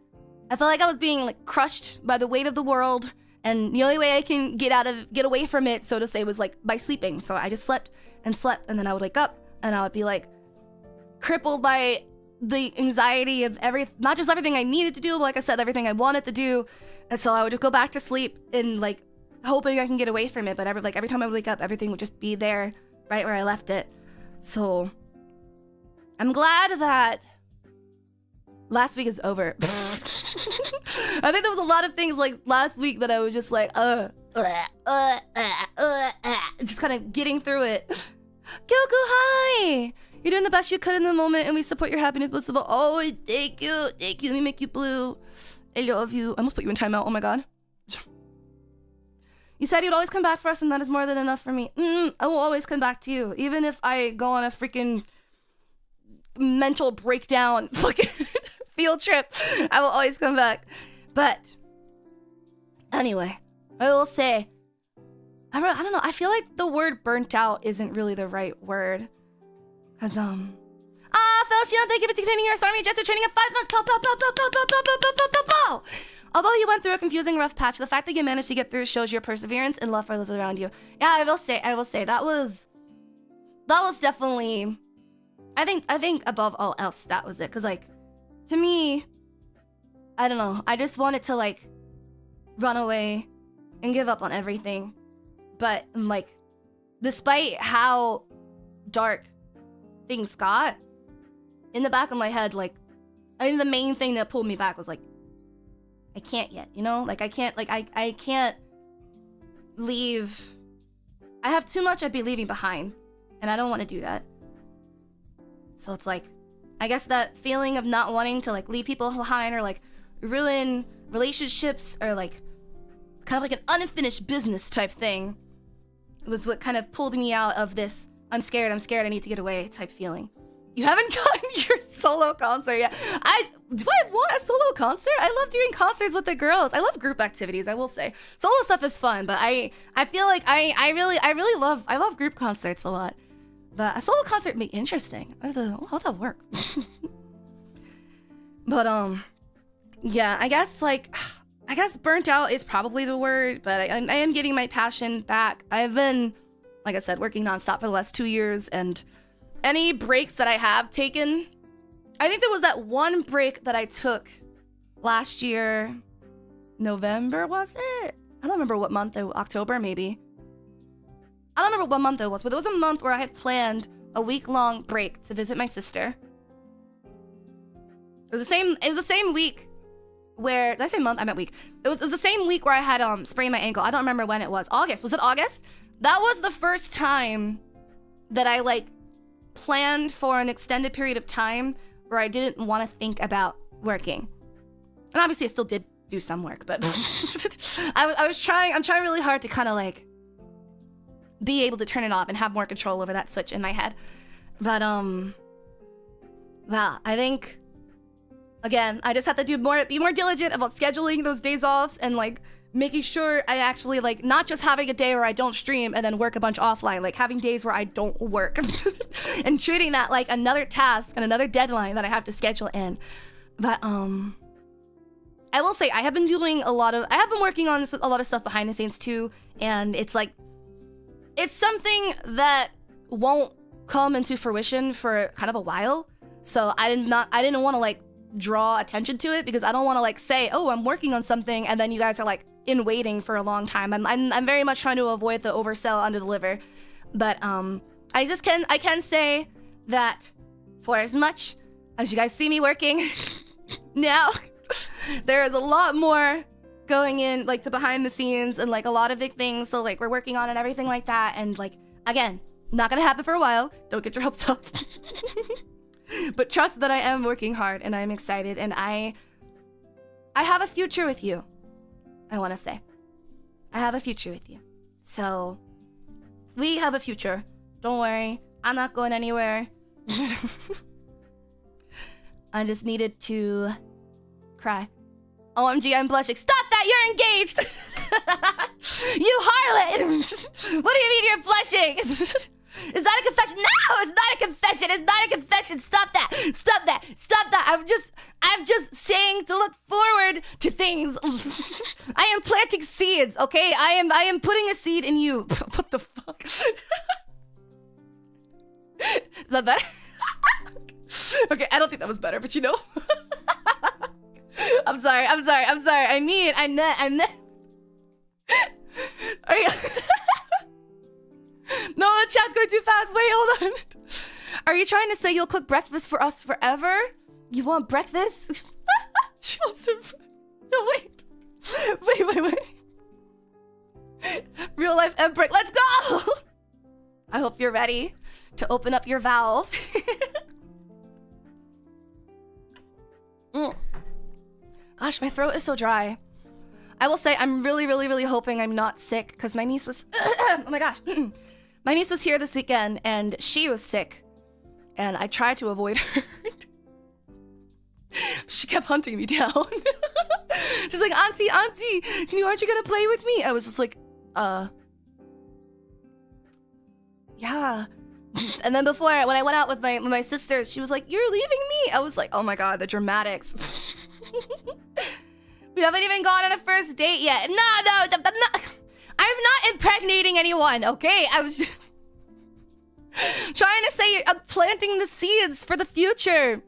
felt like I was being like crushed by the weight of the world, and the only way I can get away from it, so to say, was like by sleeping. So I just slept, and then I would wake up and I would be like crippled by the anxiety of not just everything I needed to do, but like I said, everything I wanted to do. And so I would just go back to sleep and like hoping I can get away from it. But every time I would wake up, everything would just be there right where I left it. So I'm glad that last week is over. I think there was a lot of things like last week that I was just like, just kind of getting through it. Kyoku, hi! You're doing the best you could in the moment, and we support your happiness most of all. Oh, thank you. Let me make you blue. I love you. I almost put you in timeout. Oh my god. You said you'd always come back for us, and that is more than enough for me. I will always come back to you, even if I go on a freaking mental breakdown fucking field trip. I will always come back. But anyway, I will say, I don't know, I feel like the word burnt out isn't really the right word. Cause Feliciano, thank you for completing your SARMY Jester training in 5 months. Pow, pow, pow, pow, pow, pow, pow, pow, pow, pow, pow. Although you went through a confusing, rough patch, the fact that you managed to get through shows your perseverance and love for those around you. Yeah, I will say that was definitely, I think above all else, that was it. Cause like, to me, I don't know, I just wanted to like run away and give up on everything. But like, despite how dark things got, in the back of my head, like, I think the main thing that pulled me back was like, I can't yet, you know? Like, I can't leave. I have too much I'd be leaving behind, and I don't want to do that. So it's like, I guess that feeling of not wanting to like leave people behind or like ruin relationships or like kind of like an unfinished business type thing was what kind of pulled me out of this I'm scared, I need to get away type feeling. You haven't gotten your solo concert yet. Do I want a solo concert? I love doing concerts with the girls. I love group activities, I will say. Solo stuff is fun, but I feel like I really love group concerts a lot. But a solo concert would be interesting. How'd that work? But yeah, I guess burnt out is probably the word, but I am getting my passion back. I've been, like I said, working nonstop for the last 2 years, and any breaks that I have taken, I think there was that one break that I took last year, November, was it? I don't remember what month, October maybe. I don't remember what month it was, but there was a month where I had planned a week-long break to visit my sister. It was the same week where, did I say month? I meant week. It was the same week where I had sprained my ankle. I don't remember when it was. August. Was it August? That was the first time that I like planned for an extended period of time where I didn't want to think about working. And obviously I still did do some work, but I'm trying really hard to kind of like be able to turn it off and have more control over that switch in my head. But well, I think again, I just have to be more diligent about scheduling those days off and like making sure I actually like not just having a day where I don't stream and then work a bunch offline, like having days where I don't work and treating that like another task and another deadline that I have to schedule in. But I will say I have been working on a lot of stuff behind the scenes too, and it's like it's something that won't come into fruition for kind of a while. So I didn't want to like draw attention to it because I don't want to like say, oh, I'm working on something, and then you guys are like in waiting for a long time. I'm very much trying to avoid the oversell, underdeliver. But I can say that for as much as you guys see me working now, there is a lot more going in like to behind the scenes and like a lot of big things. So like we're working on and everything like that. And like again, not gonna happen for a while. Don't get your hopes up. But trust that I am working hard and I'm excited, and I have a future with you. I want to say I have a future with you. So we have a future. Don't worry. I'm not going anywhere. I just needed to cry OMG, I'm blushing. Stop that, you're engaged! You harlot! What do you mean you're blushing? Is that a confession? No, it's not a confession. It's not a confession. Stop that. Stop that. Stop that. I'm just saying to look forward to things. I am planting seeds, okay? I am putting a seed in you. What the fuck? Is that better? Okay, I don't think that was better, but you know. I'm sorry. I meant. Are you... No, the chat's going too fast. Wait, hold on. Are you trying to say you'll cook breakfast for us forever? You want breakfast? She wants to... No, wait. Wait. Real life emperor. Let's go! I hope you're ready to open up your valve. Gosh, my throat is so dry. I will say I'm really hoping I'm not sick because my niece was... Oh my gosh. My niece was here this weekend and she was sick. And I tried to avoid her. She kept hunting me down. She's like, Auntie, aren't you gonna play with me? I was just like, yeah. And then when I went out with my sisters, she was like, you're leaving me? I was like, oh my god, the dramatics. We haven't even gone on a first date yet. No, I'm not impregnating anyone, okay? I was just trying to say I'm planting the seeds for the future.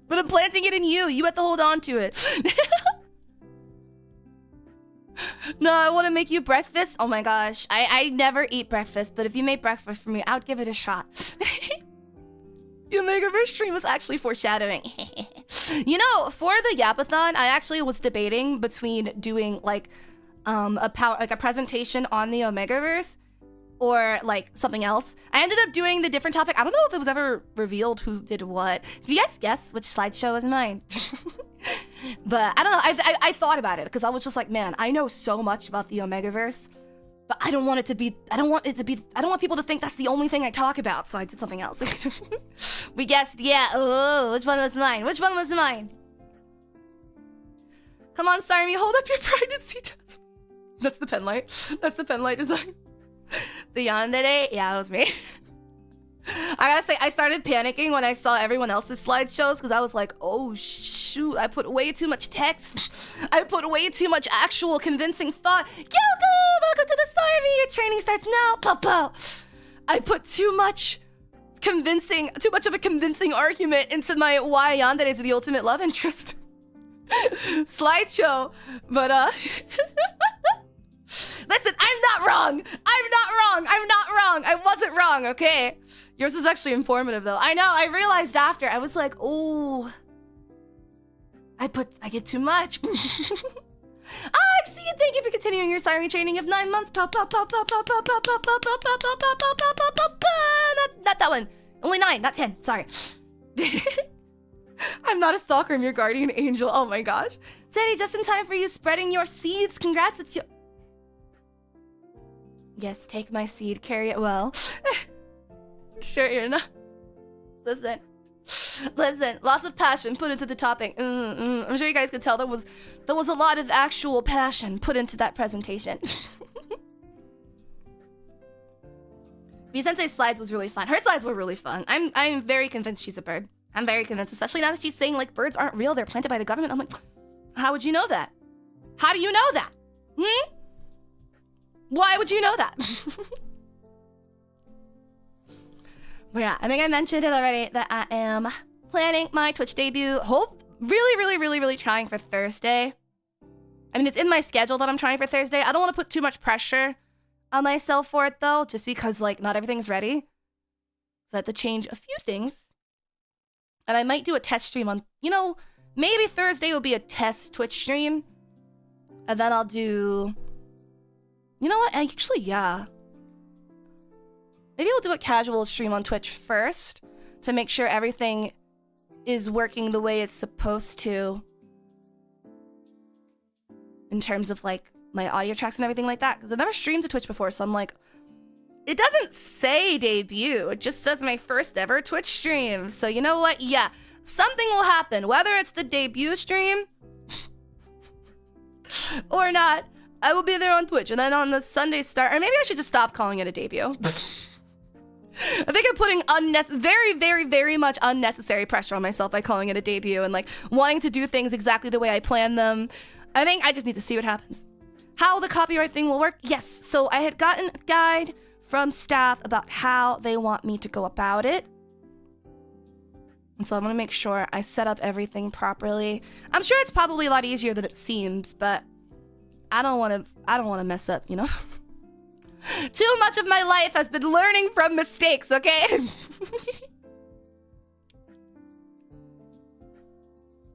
But I'm planting it in you. You have to hold on to it. No, I want to make you breakfast. Oh my gosh. I never eat breakfast, but if you made breakfast for me, I would give it a shot. The Omegaverse stream was actually foreshadowing. You know, for the Yapathon, I actually was debating between doing like a presentation on the Omegaverse or like something else. I ended up doing the different topic. I don't know if it was ever revealed who did what. If you guys guess which slideshow is mine. But I don't know. I thought about it because I was just like, man, I know so much about the Omegaverse, but I don't want people to think that's the only thing I talk about. So I did something else. We guessed, yeah. Oh, which one was mine? Which one was mine? Come on, SARMY, hold up your pregnancy test. That's the pen light. That's the pen light design. The yandere? Yeah, that was me. I gotta say, I started panicking when I saw everyone else's slideshows because I was like, oh shoot, I put way too much text. I put way too much actual convincing thought. Kyoko, welcome to the SARMY. Your training starts now, Papa. I put too much of a convincing argument into my why yandere is the ultimate love interest slideshow. But listen, I'm not wrong. I wasn't wrong, okay? Yours is actually informative though. I know, I realized after, I was like, oh, I get too much. Axie, thank you for continuing your SARMY training of 9 months. Not that one. Only 9, not 10, sorry. I'm not a stalker, I'm your guardian angel. Oh my gosh. Teddy, just in time for you spreading your seeds. Congrats, it's your... Yes, take my seed, carry it well. Sure you're not. Listen, lots of passion put into the topic. I'm sure you guys could tell there was a lot of actual passion put into that presentation. V-Sensei's slides was really fun. Her slides were really fun. I'm very convinced she's a bird. I'm very convinced, especially now that she's saying like birds aren't real, they're planted by the government. I'm like, how would you know that? How do you know that? Why would you know that? But yeah, I think I mentioned it already that I am planning my Twitch debut. Really trying for Thursday. I mean, it's in my schedule that I'm trying for Thursday. I don't want to put too much pressure on myself for it though, just because like not everything's ready. So I have to change a few things. And I might do a test stream on, you know, maybe Thursday will be a test Twitch stream. And then I'll do... You know what? Actually, yeah. Maybe I'll do a casual stream on Twitch first to make sure everything is working the way it's supposed to. In terms of like my audio tracks and everything like that. Because I've never streamed to Twitch before, so I'm like... It doesn't say debut. It just says my first ever Twitch stream. So you know what? Yeah. Something will happen. Whether it's the debut stream or not, I will be there on Twitch. And then on the Sunday start, or maybe I should just stop calling it a debut. I think I'm putting very, very, very much unnecessary pressure on myself by calling it a debut and like wanting to do things exactly the way I plan them. I think I just need to see what happens. How the copyright thing will work? Yes. So I had gotten a guide from staff about how they want me to go about it. And so I'm gonna make sure I set up everything properly. I'm sure it's probably a lot easier than it seems, but I don't wanna mess up, you know? Too much of my life has been learning from mistakes, okay?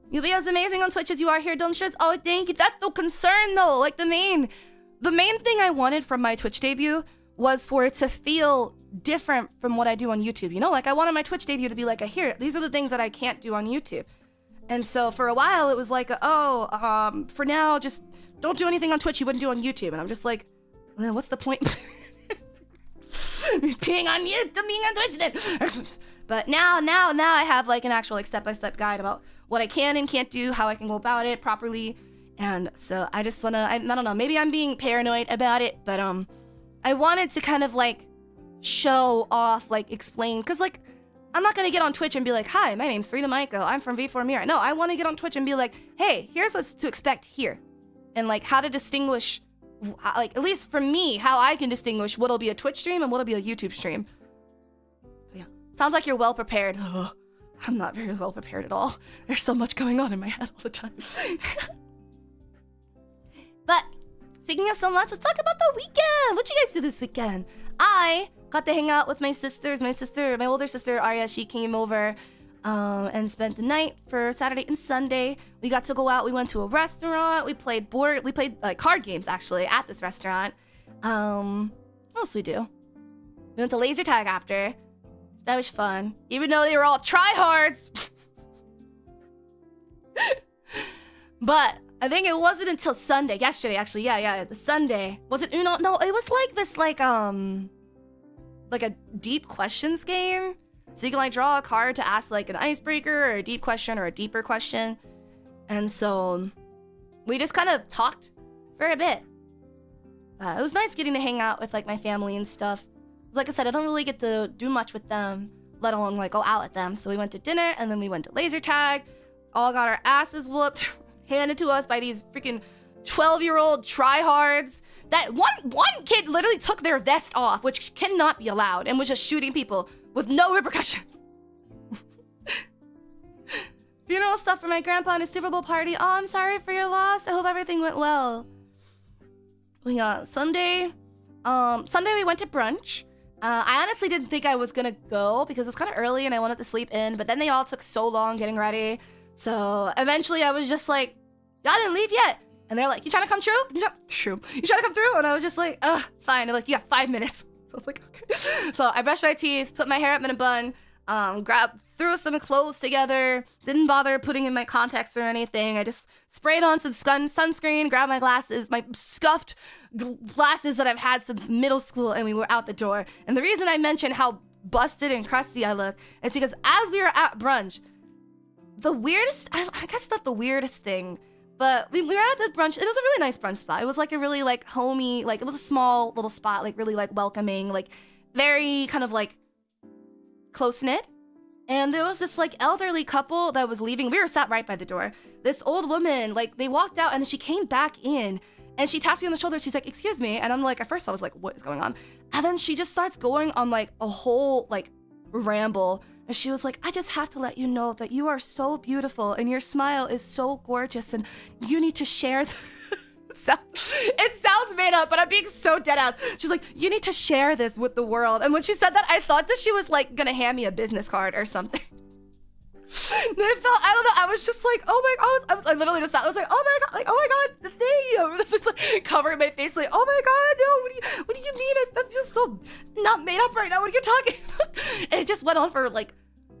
You'll be as amazing on Twitch as you are here, don't stress. Oh, thank you. That's no concern, though. Like, the main thing I wanted from my Twitch debut was for it to feel different from what I do on YouTube. You know, like, I wanted my Twitch debut to be like, here, these are the things that I can't do on YouTube. And so for a while, it was like, for now, just don't do anything on Twitch you wouldn't do on YouTube. And I'm just like, well, what's the point? being on Twitch then. But now I have like an actual like step-by-step guide about what I can and can't do, how I can go about it properly. And so I just wanna, I don't know, maybe I'm being paranoid about it, but I wanted to kind of like show off, like explain, cause like I'm not gonna get on Twitch and be like, hi, my name's Serina Maiko, I'm from V4Mirai. No, I wanna get on Twitch and be like, hey, here's what's to expect here. And like how to distinguish, like at least for me, how I can distinguish what'll be a Twitch stream and what'll be a YouTube stream. So yeah, sounds like you're well prepared. Oh, I'm not very well prepared at all. There's so much going on in my head all the time. But speaking of so much, let's talk about the weekend. What you guys do this weekend? I got to hang out with my sisters. My older sister Arya, she came over and spent the night for Saturday and Sunday. We got to go out. We went to a restaurant. We played card games actually at this restaurant. What else did we do? We went to laser tag after. That was fun. Even though they were all tryhards. But I think it wasn't until Sunday. Yesterday, actually. Yeah. The Sunday. Was it Uno? No, it was like this like a deep questions game. So you can like draw a card to ask like an icebreaker or a deep question or a deeper question. And so we just kind of talked for a bit. It was nice getting to hang out with like my family and stuff. Like I said, I don't really get to do much with them, let alone like go out with them. So we went to dinner and then we went to laser tag. All got our asses whooped, handed to us by these freaking 12-year-old tryhards. That one kid literally took their vest off, which cannot be allowed, and was just shooting people with no repercussions. Funeral stuff for my grandpa and his Super Bowl party. Oh, I'm sorry for your loss. I hope everything went well. Yeah, Sunday we went to brunch. I honestly didn't think I was gonna go because it was kind of early and I wanted to sleep in, but then they all took so long getting ready. So eventually I was just like, y'all didn't leave yet. And they're like, you trying to come through? You trying to come through? And I was just like, fine. They're like, you got 5 minutes. So I was like, okay. So I brushed my teeth, put my hair up in a bun, threw some clothes together, didn't bother putting in my contacts or anything. I just sprayed on some sunscreen, grabbed my glasses, my scuffed glasses that I've had since middle school, and we were out the door. And the reason I mentioned how busted and crusty I look is because as we were at brunch, the weirdest, I guess not the weirdest thing, but we were at the brunch. It was a really nice brunch spot. It was like a really like homey, like it was a small little spot, like really like welcoming, like very kind of like close-knit. And there was this like elderly couple that was leaving. We were sat right by the door. This old woman, like they walked out and then she came back in and she taps me on the shoulder. She's like, excuse me. And I'm like, at first I was like, what is going on? And then she just starts going on like a whole like ramble. And she was like, I just have to let you know that you are so beautiful and your smile is so gorgeous and you need to share it sounds made up, but I'm being so dead ass. She's like, you need to share this with the world. And when she said that, I thought that she was like gonna hand me a business card or something. And I don't know, I was just like, oh my God. I literally just sat, I was like, oh my God, thank you. I was like covering my face like, oh my God, no, what do you mean? I feel so not made up right now. What are you talking about? And it just went on for like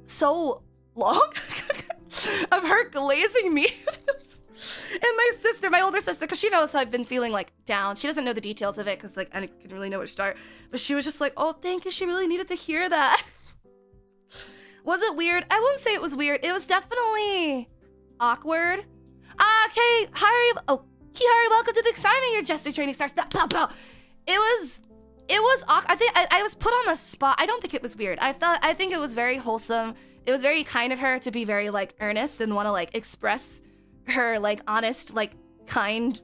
so long of her glazing me. And my sister, my older sister, because she knows how I've been feeling like down. She doesn't know the details of it because like I didn't really know where to start. But she was just like, oh, thank you. She really needed to hear that. Was it weird? I wouldn't say it was weird. It was definitely awkward. Okay, hi. Oh, Kiari, welcome to the excitement. Your Jester training starts. That pow pow. It was awkward. I think I was put on the spot. I don't think it was weird. I think it was very wholesome. It was very kind of her to be very like earnest and want to like express her like honest, like kind,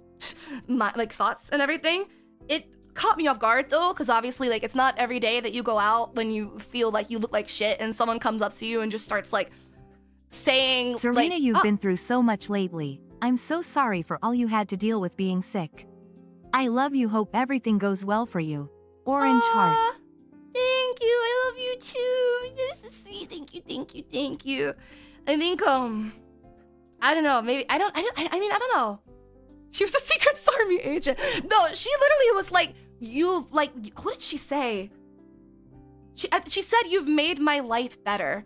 like thoughts and everything. It caught me off guard though, because obviously like it's not every day that you go out when you feel like you look like shit and someone comes up to you and just starts like saying, Serena, like, you've been through so much lately. I'm so sorry for all you had to deal with being sick. I love you. Hope everything goes well for you. Orange heart. Thank you. I love you too. This is sweet. Thank you. Thank you. Thank you. I think I don't know. Maybe I mean I don't know. She was a secret SARMY agent. No, she literally was like, you've like, what did she say? She said you've made my life better.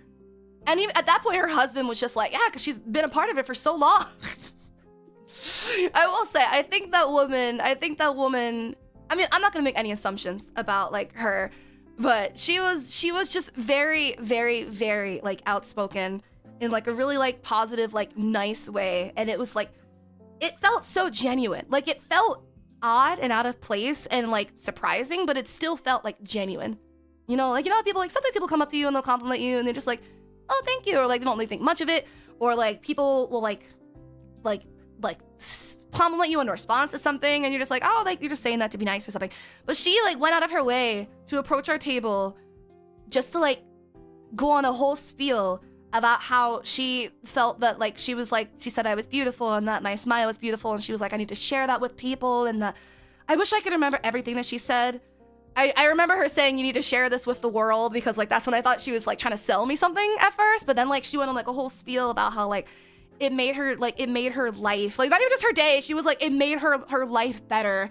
And even at that point, her husband was just like, yeah, because she's been a part of it for so long. I will say, I think that woman, I mean, I'm not gonna make any assumptions about like her, but she was just very, very, very like outspoken in like a really like positive, like nice way. And it was like, it felt so genuine. Like it felt odd and out of place and like surprising, but it still felt like genuine. You know, like, you know, people like, sometimes people come up to you and they'll compliment you and they're just like, oh, thank you. Or like, they don't really think much of it. Or like people will like compliment you in response to something and you're just like, oh, like you're just saying that to be nice or something. But she like went out of her way to approach our table just to like go on a whole spiel about how she felt that like she said I was beautiful and that my smile was beautiful and she was like, I need to share that with people. And that I wish I could remember everything that she said. I remember her saying, you need to share this with the world, because like that's when I thought she was like trying to sell me something at first. But then like she went on like a whole spiel about how like it made her life, like not even just her day, she was like, it made her life better.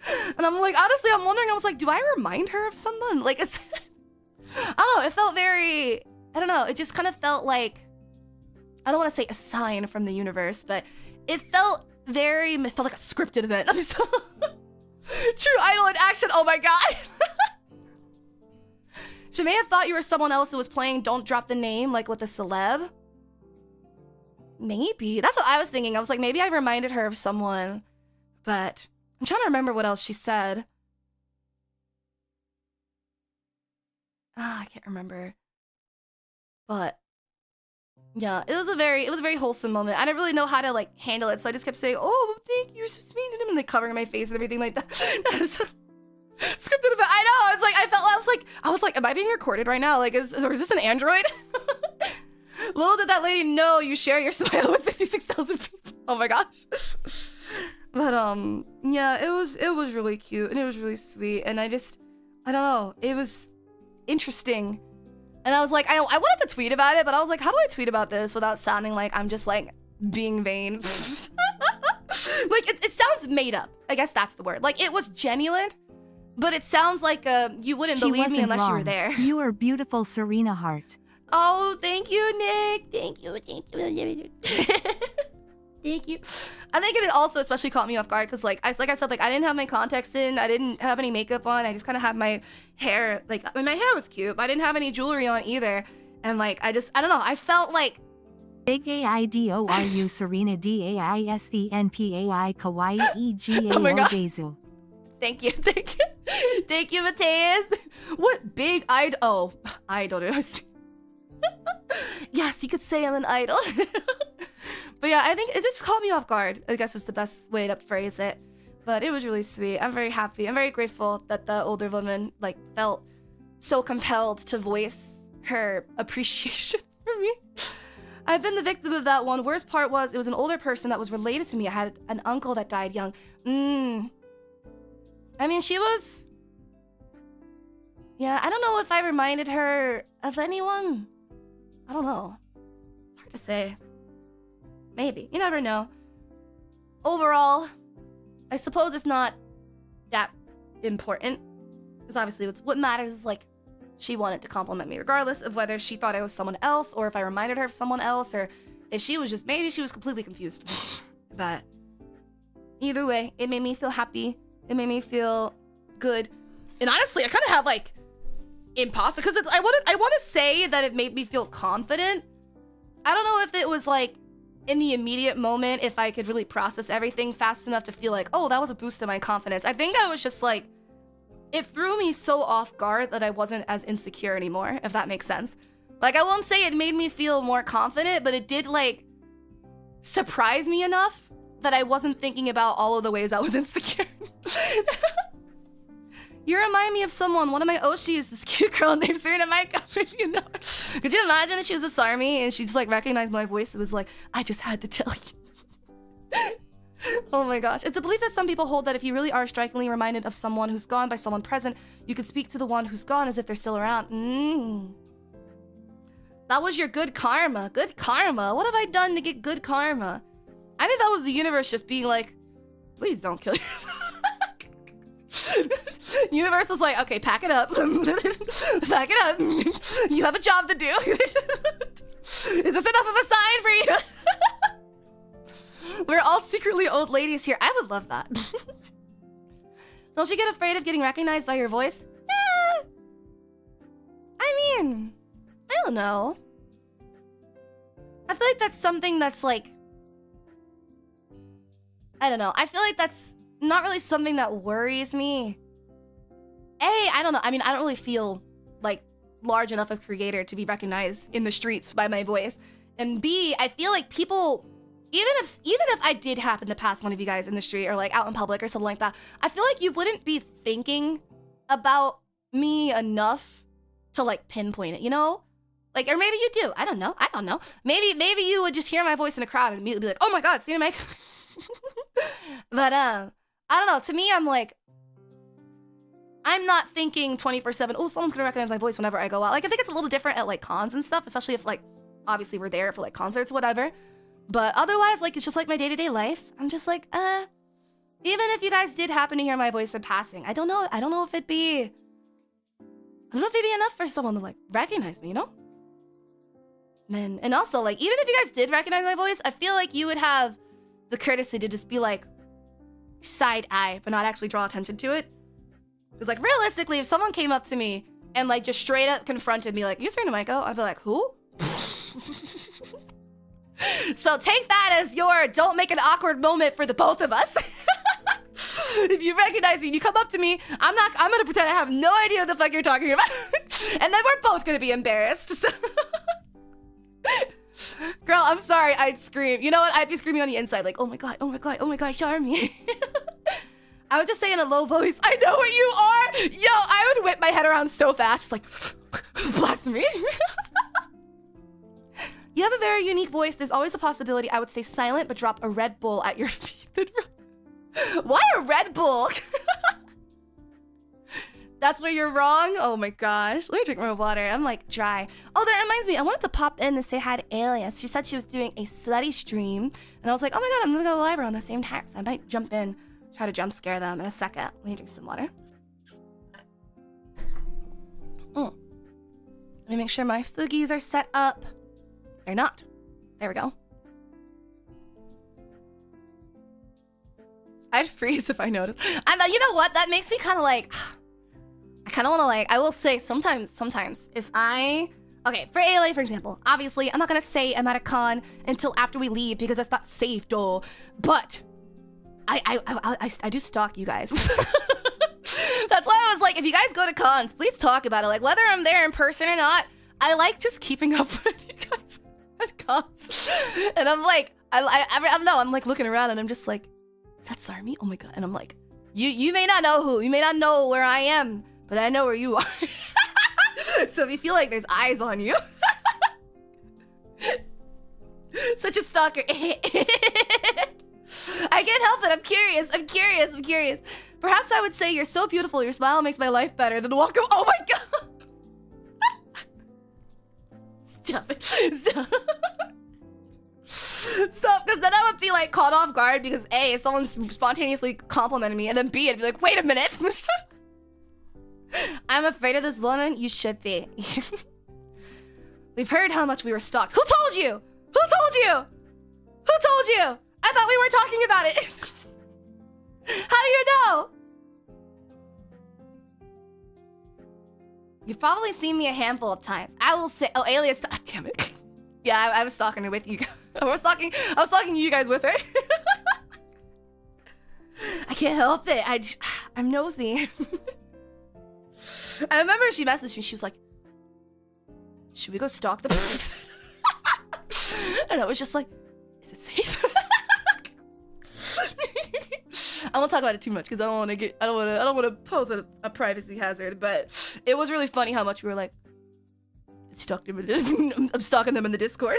And I'm like, honestly, I'm wondering, I was like, do I remind her of someone? Like, I don't know, it felt very, I don't know, it just kind of felt like, I don't want to say a sign from the universe, but it felt like a scripted event. I'm so True idol in action, oh my god. She may have thought you were someone else who was playing Don't Drop the Name, like with a celeb. Maybe. That's what I was thinking. I was like, maybe I reminded her of someone. But I'm trying to remember what else she said. I can't remember. But yeah, it was a very wholesome moment. I didn't really know how to like handle it, so I just kept saying, "Oh, thank you, you're so sweet," and like covering my face and everything like that. Scripted event. I know. It's like I was like, am I being recorded right now? Like, is this an android? Little did that lady know you share your smile with 56,000 people. Oh my gosh. But yeah, it was really cute and it was really sweet, and I don't know, it was interesting. And I was like, I wanted to tweet about it, but I was like, how do I tweet about this without sounding like I'm just like being vain? Like it sounds made up. I guess that's the word. Like it was genuine, but it sounds like you wouldn't believe me unless you were there. You are beautiful, Serena Heart. Oh, thank you, Nick. Thank you. Thank you. I think it also especially caught me off guard because like I said, like I didn't have my contacts in, I didn't have any makeup on, I just kind of had my hair, like I mean, my hair was cute, but I didn't have any jewelry on either. And like I don't know, I felt like Big AIDORU Serena DAISTNPAI Kawaii EGA Oh my God. Odezu. Thank you. Thank you, Mateus. What big idol? Yes, you could say I'm an idol. But yeah, I think it just caught me off guard, I guess is the best way to phrase it. But it was really sweet. I'm very happy. I'm very grateful that the older woman like felt so compelled to voice her appreciation for me. I've been the victim of that one. Worst part was it was an older person that was related to me. I had an uncle that died young. I mean, she was... Yeah, I don't know if I reminded her of anyone. I don't know. Hard to say. Maybe. You never know. Overall, I suppose it's not that important. Because obviously what matters is like she wanted to compliment me regardless of whether she thought I was someone else or if I reminded her of someone else or if she was just, maybe she was completely confused. But either way, it made me feel happy. It made me feel good. And honestly, I kind of have like imposter, because I want to say that it made me feel confident. I don't know if it was like in the immediate moment if I could really process everything fast enough to feel like, oh, that was a boost to my confidence. I think I was just like, it threw me so off guard that I wasn't as insecure anymore, if that makes sense. Like, I won't say it made me feel more confident, but it did, like, surprise me enough that I wasn't thinking about all of the ways I was insecure. You remind me of someone. One of my Oshis, this cute girl named Serina Maiko, if you know her. Could you imagine if she was a SARMY and she just, like, recognized my voice? It was like, I just had to tell you. Oh my gosh. It's a belief that some people hold that if you really are strikingly reminded of someone who's gone by someone present, you could speak to the one who's gone as if they're still around. That was your good karma. Good karma. What have I done to get good karma? I think that was the universe just being like, please don't kill yourself. Universe was like, okay, pack it up. Pack it up. You have a job to do. Is this enough of a sign for you? We're all secretly old ladies here. I would love that. Don't you get afraid of getting recognized by your voice? Yeah. I mean, I don't know. I feel like that's something that's like, I don't know. I feel like that's not really something that worries me. I don't know. I mean, I don't really feel like large enough of a creator to be recognized in the streets by my voice. And B, I feel like people, even if I did happen to pass one of you guys in the street or like out in public or something like that, I feel like you wouldn't be thinking about me enough to like pinpoint it, you know? Like, or maybe you do. I don't know. Maybe you would just hear my voice in a crowd and immediately be like, oh my God, Serina Maiko. But I don't know. To me, I'm like, I'm not thinking 24/7, oh, someone's gonna recognize my voice whenever I go out. Like, I think it's a little different at like cons and stuff, especially if like, obviously we're there for like concerts or whatever. But otherwise, like, it's just like my day-to-day life. I'm just like, even if you guys did happen to hear my voice in passing, I don't know if it'd be enough for someone to like recognize me, you know? And also, like, even if you guys did recognize my voice, I feel like you would have the courtesy to just be like, side eye, but not actually draw attention to it. Because like, realistically, if someone came up to me and like just straight up confronted me like, you Serina Maiko? I'd be like, who? So take that as your don't make an awkward moment for the both of us. If you recognize me and you come up to me, I'm gonna pretend I have no idea what the fuck you're talking about. And then we're both gonna be embarrassed. So girl, I'm sorry, I'd scream. You know what? I'd be screaming on the inside like, oh my God, SARMY. I would just say in a low voice, I know what you are. Yo, I would whip my head around so fast, just like, blasphemy. You have a very unique voice. There's always a possibility I would stay silent but drop a Red Bull at your feet. Why a Red Bull? That's where you're wrong? Oh my gosh. Let me drink more water. I'm like dry. Oh, that reminds me. I wanted to pop in and say hi to Alias. She said she was doing a slutty stream. And I was like, oh my God, I'm gonna go live around the same time. So I might jump in, try to jump scare them in a second. Let me drink some water. Let me make sure my foogies are set up. They're not. There we go. I'd freeze if I noticed. And you know what? That makes me kind of like, I kind of want to like, I will say sometimes if okay, for ALA, for example, obviously I'm not going to say I'm at a con until after we leave because that's not safe, though. But I do stalk you guys. That's why I was like, if you guys go to cons, please talk about it. Like whether I'm there in person or not, I like just keeping up with you guys at cons. And I'm like, I don't know, I'm like looking around and I'm just like, is that SARMY? Oh my God. And I'm like, you may not know who, you may not know where I am, but I know where you are. So if you feel like there's eyes on you. Such a stalker. I can't help it. I'm curious. Perhaps I would say you're so beautiful, your smile makes my life better than walk. Oh my God. Stop it. Stop, because then I would be like caught off guard because A, someone spontaneously complimented me, and then B, I'd be like, wait a minute. I'm afraid of this woman. You should be. We've heard how much we were stalked. Who told you? I thought we were talking about it. How do you know? You've probably seen me a handful of times. I will say, oh, Alias, damn it. Yeah, I was stalking her with you. I was talking to you guys with her. I can't help it. I'm nosy. I remember she messaged me. She was like, should we go stalk the And I was just like, is it safe? I won't talk about it too much because I don't want to pose a privacy hazard, but it was really funny how much we were like, I'm stalking them in the Discord.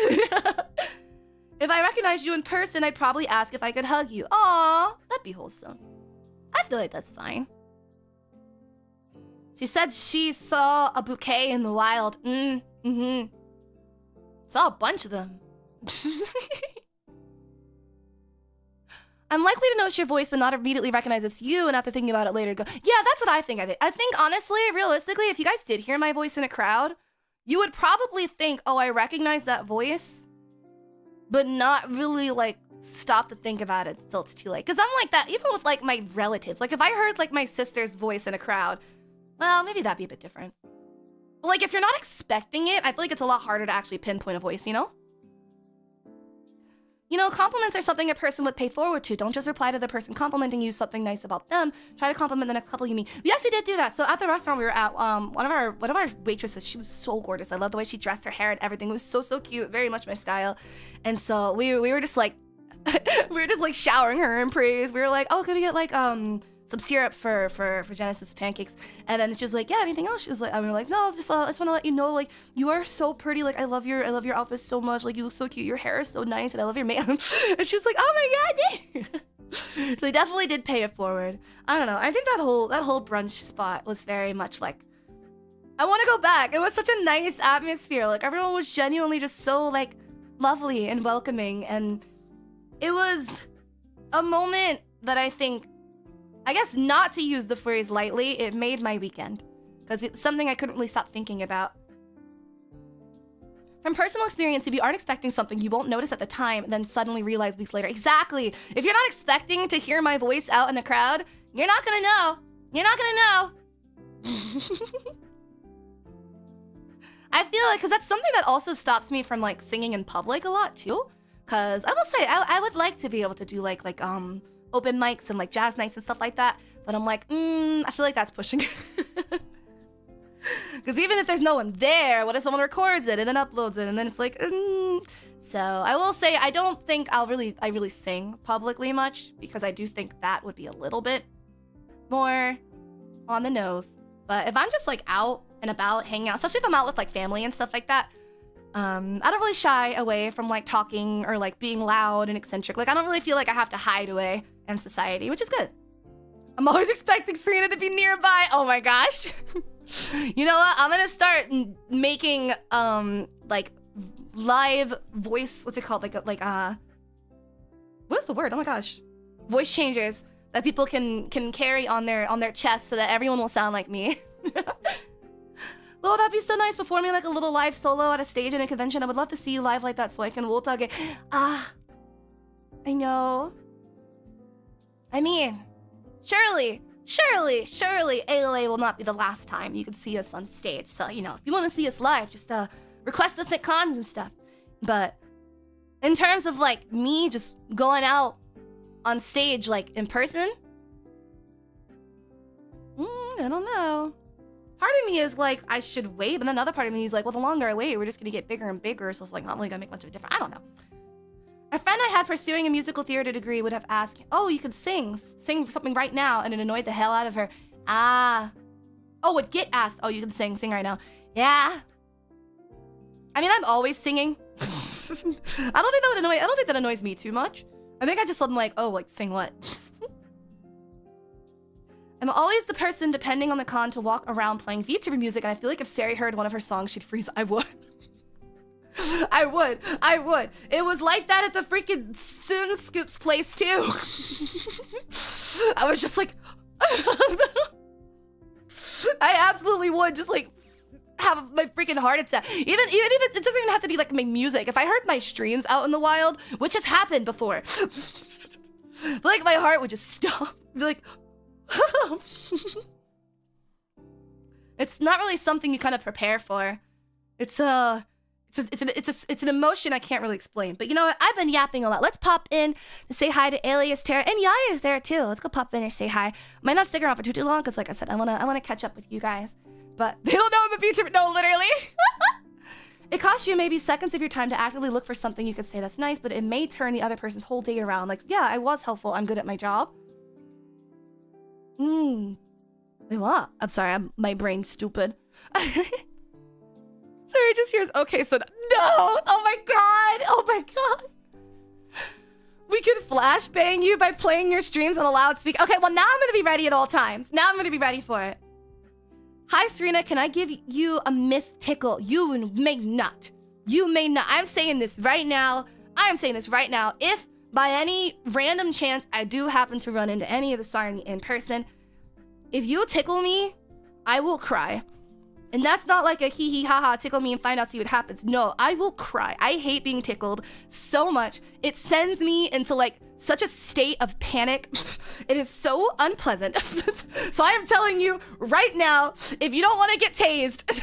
If I recognized you in person, I'd probably ask if I could hug you. Aw, that'd be wholesome. I feel like that's fine. She said she saw a bouquet in the wild. Saw a bunch of them. I'm likely to notice your voice but not immediately recognize it's you, and after thinking about it later go, yeah, that's what I think. I think honestly, realistically, if you guys did hear my voice in a crowd, you would probably think, oh, I recognize that voice, but not really like stop to think about it until it's too late. Because I'm like that even with like my relatives. Like if I heard like my sister's voice in a crowd, well, maybe that'd be a bit different. But like if you're not expecting it, I feel like it's a lot harder to actually pinpoint a voice, you know? You know, compliments are something a person would pay forward to. Don't just reply to the person complimenting you something nice about them. Try to compliment the next couple you meet. We actually did do that. So at the restaurant we were at, one of our waitresses, she was so gorgeous. I love the way she dressed, her hair and everything. It was so cute, very much my style. And so we were just like, showering her in praise. We were like, oh, can we get like some syrup for Genesis pancakes? And then she was like, yeah, anything else? She was like, and we were like, no, I just want to let you know, like, you are so pretty. Like, I love your outfit so much. Like, you look so cute. Your hair is so nice, and I love your makeup. And she was like, oh my god. So they definitely did pay it forward. I don't know. I think that whole brunch spot was very much like, I want to go back. It was such a nice atmosphere. Like, everyone was genuinely just so like lovely and welcoming, and it was a moment that I think, I guess not to use the phrase lightly, it made my weekend. Because it's something I couldn't really stop thinking about. From personal experience, if you aren't expecting something, you won't notice at the time, and then suddenly realize weeks later. Exactly! If you're not expecting to hear my voice out in a crowd, you're not gonna know. You're not gonna know. I feel like, because that's something that also stops me from like singing in public a lot too. Because I will say, I would like to be able to do like open mics and like jazz nights and stuff like that, but I'm like, I feel like that's pushing. Because even if there's no one there, what if someone records it and then uploads it, and then it's like, So I will say, I don't think I really sing publicly much, because I do think that would be a little bit more on the nose. But if I'm just like out and about hanging out, especially if I'm out with like family and stuff like that, I don't really shy away from like talking or like being loud and eccentric. Like I don't really feel like I have to hide away in society, which is good. I'm always expecting Serena to be nearby. Oh my gosh. You know what? I'm gonna start making like live voice, what's it called? Like what is the word? Oh my gosh. Voice changers that people can carry on their chest so that everyone will sound like me. Oh, that'd be so nice, performing like a little live solo at a stage in a convention. I would love to see you live like that so I can Woltag it. I know. I mean, surely, ALA will not be the last time you can see us on stage. So, you know, if you want to see us live, just request us at cons and stuff. But in terms of like me just going out on stage like in person, I don't know. Part of me is like, I should wait, but then another part of me is like, well, the longer I wait, we're just gonna get bigger and bigger, so it's like not really gonna make much of a difference. I don't know. A friend I had pursuing a musical theater degree would have asked, oh, you could sing something right now, and it annoyed the hell out of her. Would get asked, oh, you can sing right now. Yeah. I mean, I'm always singing. I don't think that annoys me too much. I think I just am like, oh, like, sing what? I'm always the person, depending on the con, to walk around playing VTuber music, and I feel like if Sari heard one of her songs, she'd freeze. I would. I would. It was like that at the freaking Soon Scoops place, too. I was just like... I absolutely would just, like, have my freaking heart attack. Even if it doesn't even have to be, like, my music. If I heard my streams out in the wild, which has happened before, like, my heart would just stop. Be like... It's not really something you kind of prepare for. It's It's an emotion I can't really explain. But you know what? I've been yapping a lot. Let's pop in to say hi to Alias Terra, and Yaya is there too. Let's go pop in and say hi. Might not stick around for too long because, like I said, I wanna catch up with you guys. But they don't know in the future. No, literally. It costs you maybe seconds of your time to actively look for something you could say that's nice, but it may turn the other person's whole day around. Like, yeah, I was helpful. I'm good at my job. Wait, what? I'm sorry. My brain's stupid. Sorry, just hears. Okay, so no. Oh my god. Oh my god. We can flashbang you by playing your streams on a loudspeaker. Okay, well now I'm gonna be ready at all times. Now I'm gonna be ready for it. Hi, Serena. Can I give you a miss tickle? You may not. You may not. I'm saying this right now. If by any random chance I do happen to run into any of the SARMY in person, if you tickle me, I will cry. And that's not like a hee hee ha ha tickle me and find out, see what happens. No, I will cry. I hate being tickled so much. It sends me into like such a state of panic. It is so unpleasant. So I am telling you right now, if you don't want to get tased,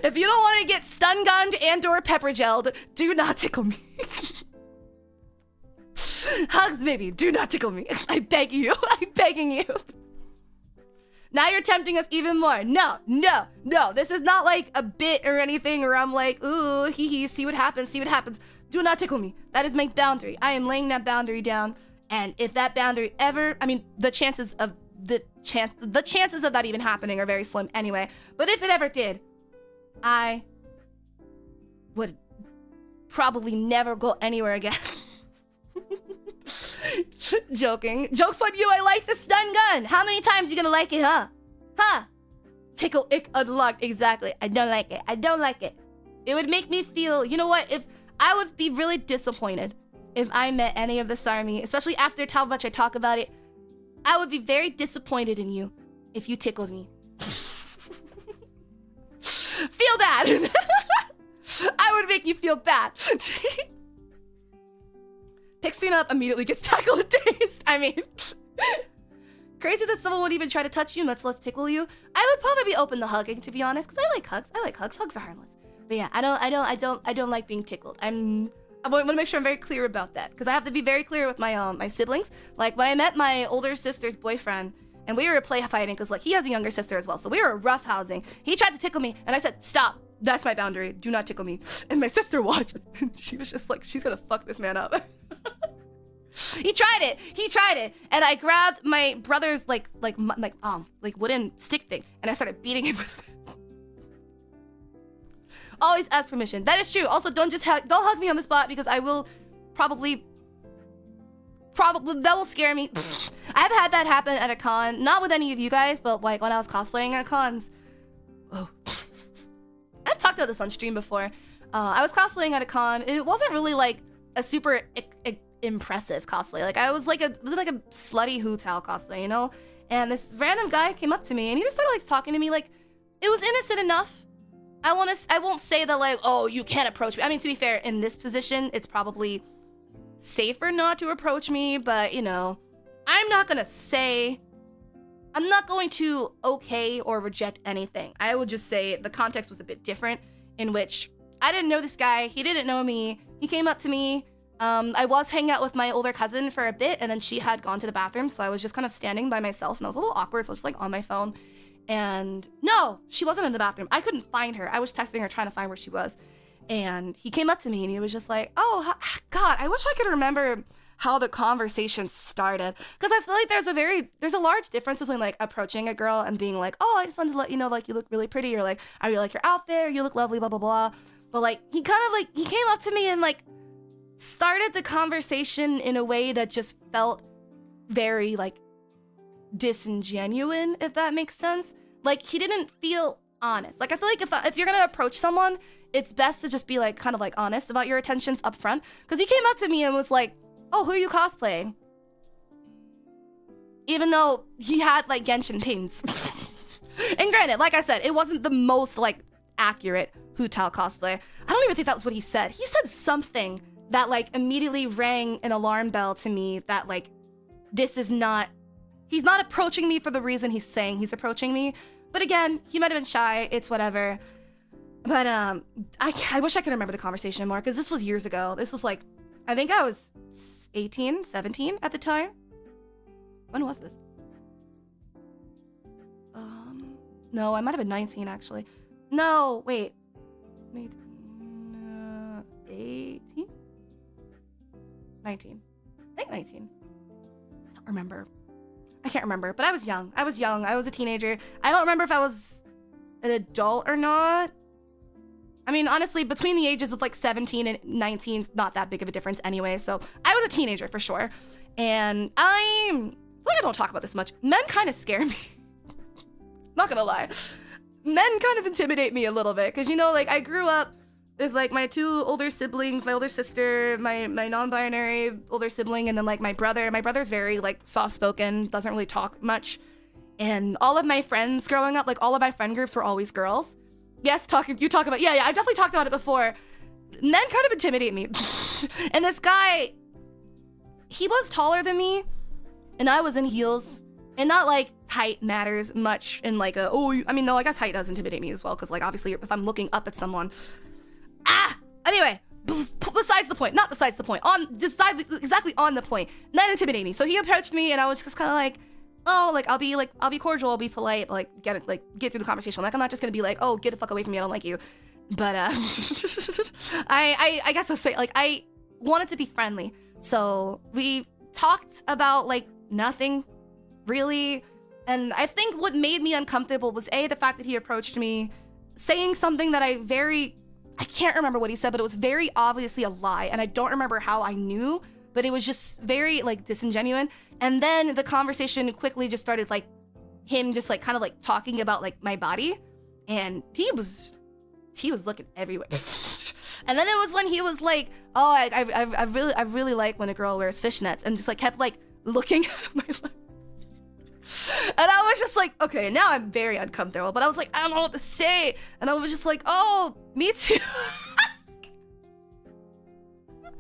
if you don't want to get stun gunned and or pepper gelled, do not tickle me. Hugs, baby, do not tickle me. I beg you. I'm begging you. Now you're tempting us even more. No. This is not like a bit or anything where I'm like, ooh, hee hee, see what happens. Do not tickle me. That is my boundary. I am laying that boundary down. And if that boundary ever, I mean, the chances of that even happening are very slim anyway. But if it ever did, I would probably never go anywhere again. Joking. Joke's on you, I like the stun gun. How many times you gonna like it, huh? Tickle ick unlocked. Exactly. I don't like it. It would make me feel, you know what? If I would be really disappointed if I met any of the SARMY, especially after how much I talk about it. I would be very disappointed in you if you tickled me. Feel bad. I would make you feel bad. Picks me up, immediately gets tackled and tased. I mean, crazy that someone would even try to touch you, much less tickle you. I would probably be open to hugging, to be honest, because I like hugs. Hugs are harmless. But yeah, I don't like being tickled. I want to make sure I'm very clear about that, because I have to be very clear with my my siblings. Like when I met my older sister's boyfriend, and we were play fighting, because like he has a younger sister as well, so we were roughhousing. He tried to tickle me, and I said, stop. That's my boundary. Do not tickle me. And my sister watched, and she was just like, she's gonna fuck this man up. He tried it, and I grabbed my brother's like wooden stick thing, and I started beating him with it. Always ask permission. That is true. Also, don't hug me on the spot, because I will probably that will scare me. I've had that happen at a con, not with any of you guys, but like when I was cosplaying at cons. Oh. I've talked about this on stream before. I was cosplaying at a con, and it wasn't really like a super impressive cosplay. Like I was like a slutty Hu-Tao cosplay, you know? And this random guy came up to me, and he just started like talking to me like it was innocent enough. I won't say that like, oh, you can't approach me. I mean, to be fair, in this position, it's probably safer not to approach me, but you know, I'm not going to okay or reject anything. I will just say the context was a bit different, in which I didn't know this guy, he didn't know me, he came up to me. I was hanging out with my older cousin for a bit, and then she had gone to the bathroom, so I was just kind of standing by myself, and I was a little awkward, so I was just like on my phone. And no, she wasn't in the bathroom. I couldn't find her. I was texting her trying to find where she was. And he came up to me, and he was just like, oh, God, I wish I could remember how the conversation started. Because I feel like there's a large difference between like approaching a girl and being like, oh, I just wanted to let you know, like, you look really pretty, or like, I really like your outfit, or you look lovely, blah, blah, blah. But like, he came up to me and like started the conversation in a way that just felt very like disingenuous, if that makes sense. Like, he didn't feel honest. Like, I feel like if you're gonna approach someone, it's best to just be like kind of like honest about your intentions up front. Because he came up to me and was like, oh, who are you cosplaying? Even though he had like Genshin pins. And granted, like I said, it wasn't the most like accurate Hu-Tao cosplay. I don't even think that was what he said. He said something that like immediately rang an alarm bell to me that like, he's not approaching me for the reason he's saying he's approaching me. But again, he might have been shy, it's whatever. But I wish I could remember the conversation more because this was years ago. This was like, I think I was 18, 17 at the time. When was this? No, I might have been 19 actually. No, wait. 18? 19. I think 19. I don't remember. I can't remember, but I was young. I was a teenager. I don't remember if I was an adult or not. I mean, honestly, between the ages of like 17 and 19 is not that big of a difference anyway. So I was a teenager for sure. And I don't talk about this much. Men kind of scare me. Not gonna lie. Men kind of intimidate me a little bit. Cause you know, like I grew up with like my two older siblings, my older sister, my non-binary older sibling, and then like my brother. My brother's very like soft-spoken, doesn't really talk much. And all of my friends growing up, like all of my friend groups were always girls. Yes, you talk about, yeah, I definitely talked about it before. Men kind of intimidate me. And this guy, he was taller than me, and I was in heels. And not like height matters much in like I guess height does intimidate me as well, because like obviously if I'm looking up at someone. Anyway, besides the point, not besides the point, exactly on the point. Men intimidate me. So he approached me and I was just kind of like, oh, like I'll be cordial, I'll be polite, like get through the conversation. Like I'm not just gonna be like, oh, get the fuck away from me, I don't like you. But I guess I'll say like I wanted to be friendly. So we talked about like nothing really. And I think what made me uncomfortable was the fact that he approached me saying something that I can't remember what he said, but it was very obviously a lie. And I don't remember how I knew, but it was just very like disingenuous. And then the conversation quickly just started like him just like kind of like talking about like my body. And he was looking everywhere. And then it was when he was like, oh, I really like when a girl wears fishnets, and just like kept like looking at my legs. And I was just like, okay, now I'm very uncomfortable. But I was like, I don't know what to say. And I was just like, oh, me too.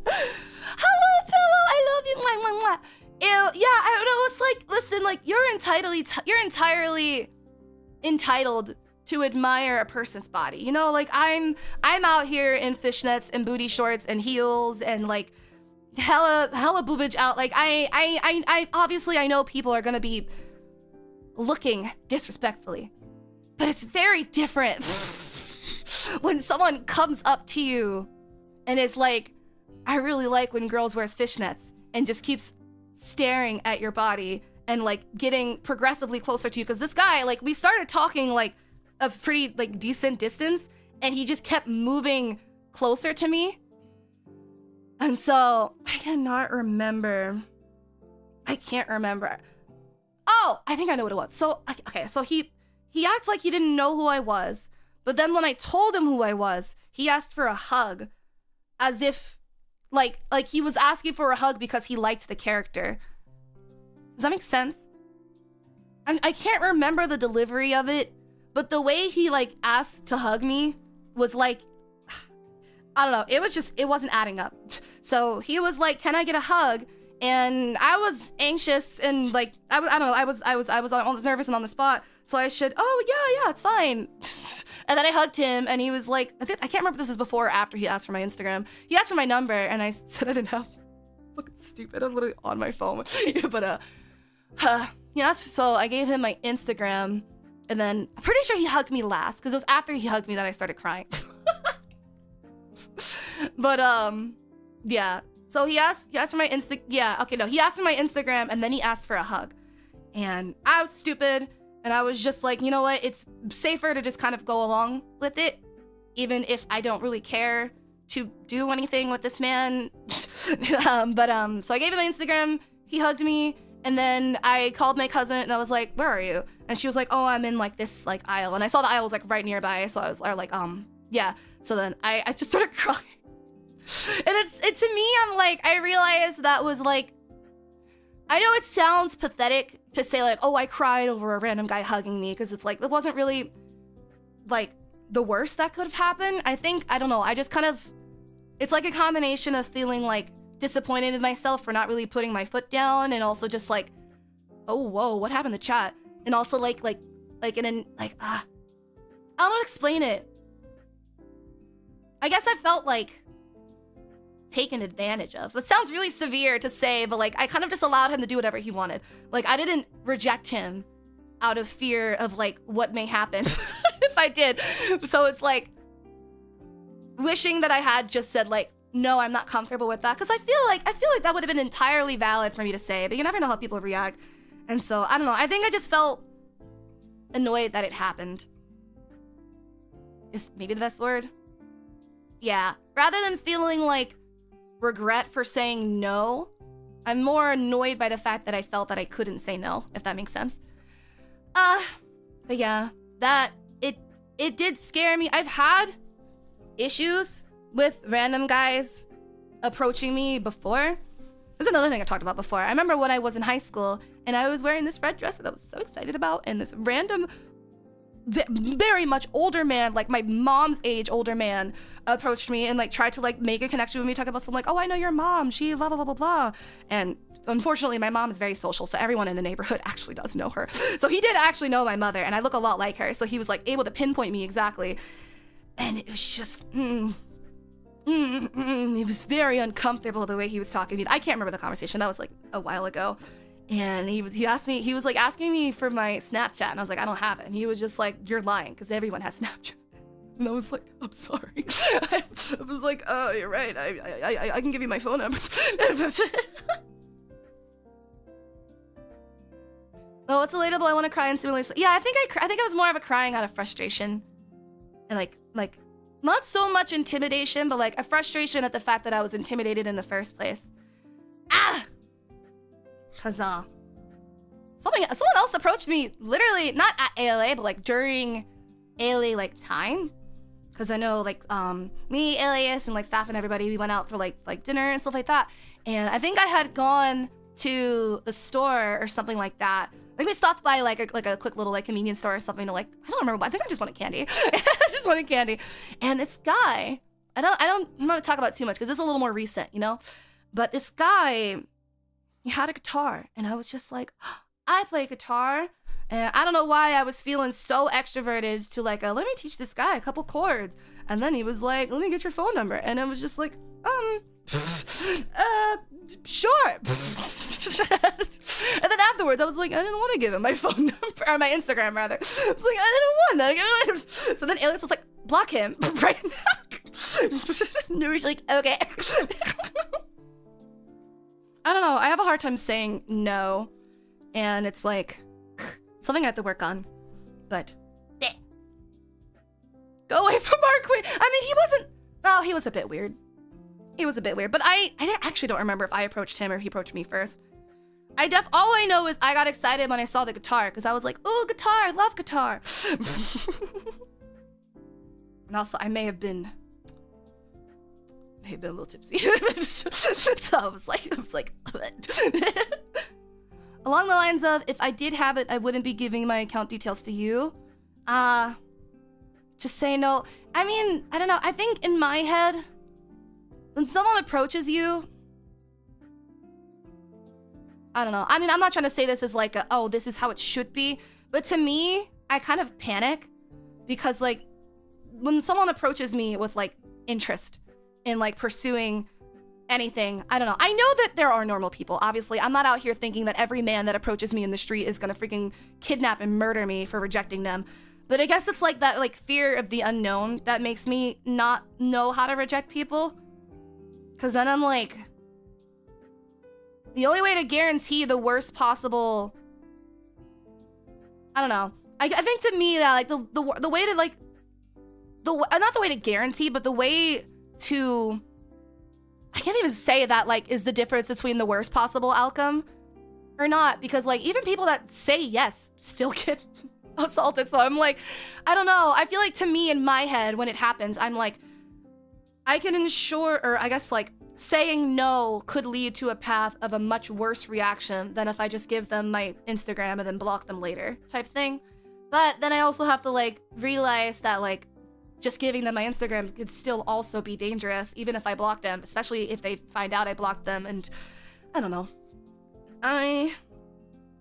Hello, pillow. I love you. Mwah, mwah, mwah. Yeah, I was like, listen, like you're entirely entitled to admire a person's body. You know, like I'm out here in fishnets and booty shorts and heels and like hella boobage out. Like I obviously I know people are gonna be looking disrespectfully, but it's very different when someone comes up to you and is like, I really like when girls wear fishnets, and just keeps staring at your body and like getting progressively closer to you. Because this guy, like we started talking like a pretty like decent distance, and he just kept moving closer to me. And so I can't remember. Oh, I think I know what it was. So, okay, so he acts like he didn't know who I was, but then when I told him who I was, he asked for a hug, as if, like he was asking for a hug because he liked the character. Does that make sense? I can't remember the delivery of it, but the way he, like, asked to hug me was like, I don't know, it wasn't adding up. So he was like, can I get a hug? And I was anxious and like I don't know, I was nervous and on the spot, so I should, oh yeah, it's fine. And then I hugged him, and he was like, I can't remember if this is before or after he asked for my Instagram. He asked for my number, and I said I didn't have. Fucking stupid. I was literally on my phone. But yeah. So I gave him my Instagram, and then I'm pretty sure he hugged me last, because it was after he hugged me that I started crying. But yeah. So he asked for my he asked for my Instagram, and then he asked for a hug. And I was stupid, and I was just like, you know what? It's safer to just kind of go along with it, even if I don't really care to do anything with this man. So I gave him my Instagram, he hugged me, and then I called my cousin, and I was like, where are you? And she was like, oh, I'm in like this like aisle. And I saw the aisle was like right nearby, so I was like, yeah. So then I just started crying. And to me, I'm like, I realized that was like, I know it sounds pathetic to say like, oh, I cried over a random guy hugging me, because it's like, it wasn't really like the worst that could have happened. I don't know, I just kind of, it's like a combination of feeling like disappointed in myself for not really putting my foot down, and also just like, oh, whoa, what happened to chat? And also I don't know how to explain it. I guess I felt like taken advantage of. That sounds really severe to say, but like I kind of just allowed him to do whatever he wanted. Like I didn't reject him out of fear of like what may happen if I did. So it's like wishing that I had just said like, no, I'm not comfortable with that. Cause I feel like that would have been entirely valid for me to say, but you never know how people react. And so I don't know. I think I just felt annoyed that it happened. Is maybe the best word. Yeah. Rather than feeling like regret for saying no, I'm more annoyed by the fact that I felt that I couldn't say no, if that makes sense. But yeah, that it did scare me. I've had issues with random guys approaching me before. There's another thing I've talked about before. I remember when I was in high school and I was wearing this red dress that I was so excited about, and this random very much older man, like my mom's age older man, approached me and like tried to like make a connection with me, talking about something like, oh, I know your mom, she blah blah blah blah blah. And unfortunately my mom is very social, so everyone in the neighborhood actually does know her. So he did actually know my mother, and I look a lot like her, so he was like able to pinpoint me exactly. And it was just it was very uncomfortable the way he was talking to me. I can't remember the conversation, that was like a while ago. And he was like asking me for my Snapchat, and I was like, I don't have it. And he was just like, you're lying, because everyone has Snapchat. And I was like, I'm sorry. I was like, oh, you're right. I can give you my phone number. Oh, it's relatable. I want to cry in similar. Yeah, I think I was more of a crying out of frustration, and like not so much intimidation, but like a frustration at the fact that I was intimidated in the first place. Cause someone else approached me, literally not at ALA, but like during ALA like time. Cause I know like me, Alias, and like staff and everybody, we went out for like dinner and stuff like that. And I think I had gone to the store or something like that. I think we stopped by like a quick little like convenience store or something to like, I don't remember, but I think I just wanted candy. I just wanted candy. And this guy, I'm not gonna talk about it too much because it's a little more recent, you know? But this guy, he had a guitar, and I was just like, I play guitar, and I don't know why I was feeling so extroverted to like, let me teach this guy a couple chords. And then he was like, let me get your phone number. And I was just like, sure. And then afterwards, I was like, I didn't want to give him my phone number, or my Instagram rather. I was like, I didn't want to. So then Alias was like, block him right now. And was like, okay. I don't know. I have a hard time saying no, and it's like something I have to work on. But go away from our queen. I mean, he wasn't. Oh, he was a bit weird. He was a bit weird. But I actually don't remember if I approached him or he approached me first. All I know is I got excited when I saw the guitar, because I was like, oh, guitar, I love guitar. And also, I may have been a little tipsy. So I was like along the lines of, if I did have it, I wouldn't be giving my account details to you. Just say no. I mean, I don't know. I think in my head, when someone approaches you, I don't know. I mean, I'm not trying to say this as like, oh, this is how it should be. But to me, I kind of panic because like when someone approaches me with like interest in like pursuing anything, I don't know. I know that there are normal people. Obviously, I'm not out here thinking that every man that approaches me in the street is gonna freaking kidnap and murder me for rejecting them. But I guess it's like that like fear of the unknown that makes me not know how to reject people. Cause then I'm like, the only way to guarantee the worst possible, I don't know. I think to me that like the way to like, not the way to guarantee, but the way to, I can't even say that like is the difference between the worst possible outcome or not, because like even people that say yes still get assaulted. So I'm like, I don't know. I feel like to me in my head when it happens, I'm like, I can ensure, or I guess like saying no could lead to a path of a much worse reaction than if I just give them my Instagram and then block them later type thing. But then I also have to like realize that like just giving them my Instagram could still also be dangerous, even if I block them, especially if they find out I blocked them. And I don't know.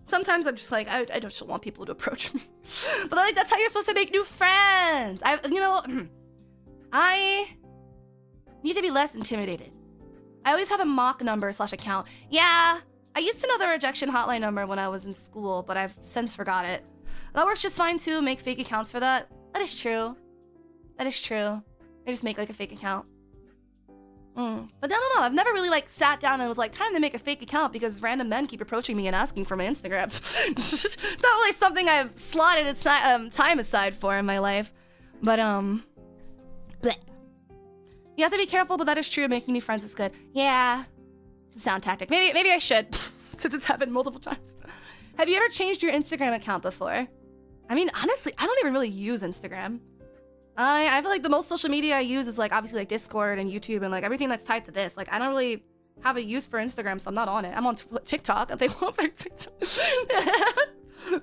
Sometimes I'm just like, I just don't want people to approach me. But like, that's how you're supposed to make new friends. I Need to be less intimidated. I always have a mock number / account. Yeah, I used to know the rejection hotline number when I was in school, but I've since forgot it. That works just fine too, make fake accounts for that. That is true. That is true. I just make like a fake account. But I don't know, I've never really like sat down and was like, time to make a fake account because random men keep approaching me and asking for my Instagram. It's not really something I've slotted time aside for in my life. But bleh. You have to be careful, but that is true, making new friends is good. Yeah, it's a sound tactic. Maybe I should, since it's happened multiple times. Have you ever changed your Instagram account before? I mean, honestly, I don't even really use Instagram. I feel like the most social media I use is like obviously like Discord and YouTube and like everything that's tied to this. Like I don't really have a use for Instagram, so I'm not on it. I'm on TikTok. If they want my TikTok.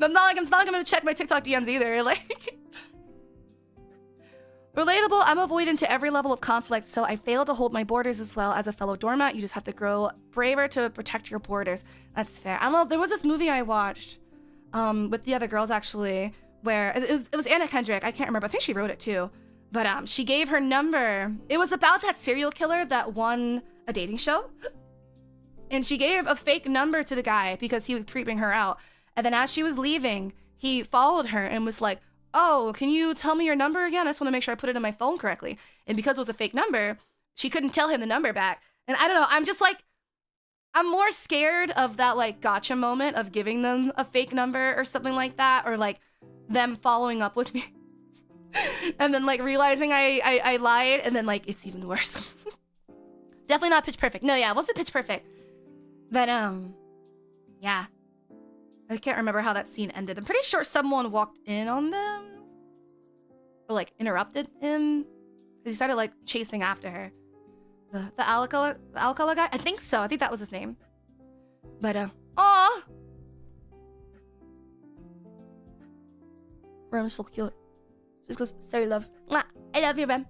I'm not gonna check my TikTok DMs either. Like relatable. I'm avoidant to every level of conflict, so I fail to hold my borders as well as a fellow doormat. You just have to grow braver to protect your borders. That's fair. I don't know. There was this movie I watched, with the other girls actually, where it was Anna Kendrick. I can't remember. I think she wrote it too. But she gave her number. It was about that serial killer that won a dating show. And she gave a fake number to the guy because he was creeping her out. And then as she was leaving, he followed her and was like, oh, can you tell me your number again? I just want to make sure I put it in my phone correctly. And because it was a fake number, she couldn't tell him the number back. And I don't know, I'm just like, I'm more scared of that like gotcha moment of giving them a fake number or something like that, or like them following up with me and then like realizing I lied, and then like it's even worse. Definitely not Pitch Perfect. No, yeah, it wasn't Pitch Perfect. But yeah. I can't remember how that scene ended. I'm pretty sure someone walked in on them or like interrupted him because he started like chasing after her. The Alcala guy? I think so. I think that was his name. But aw. Rem is so cute. Just goes, sorry, love. Mwah. I love you, Rem.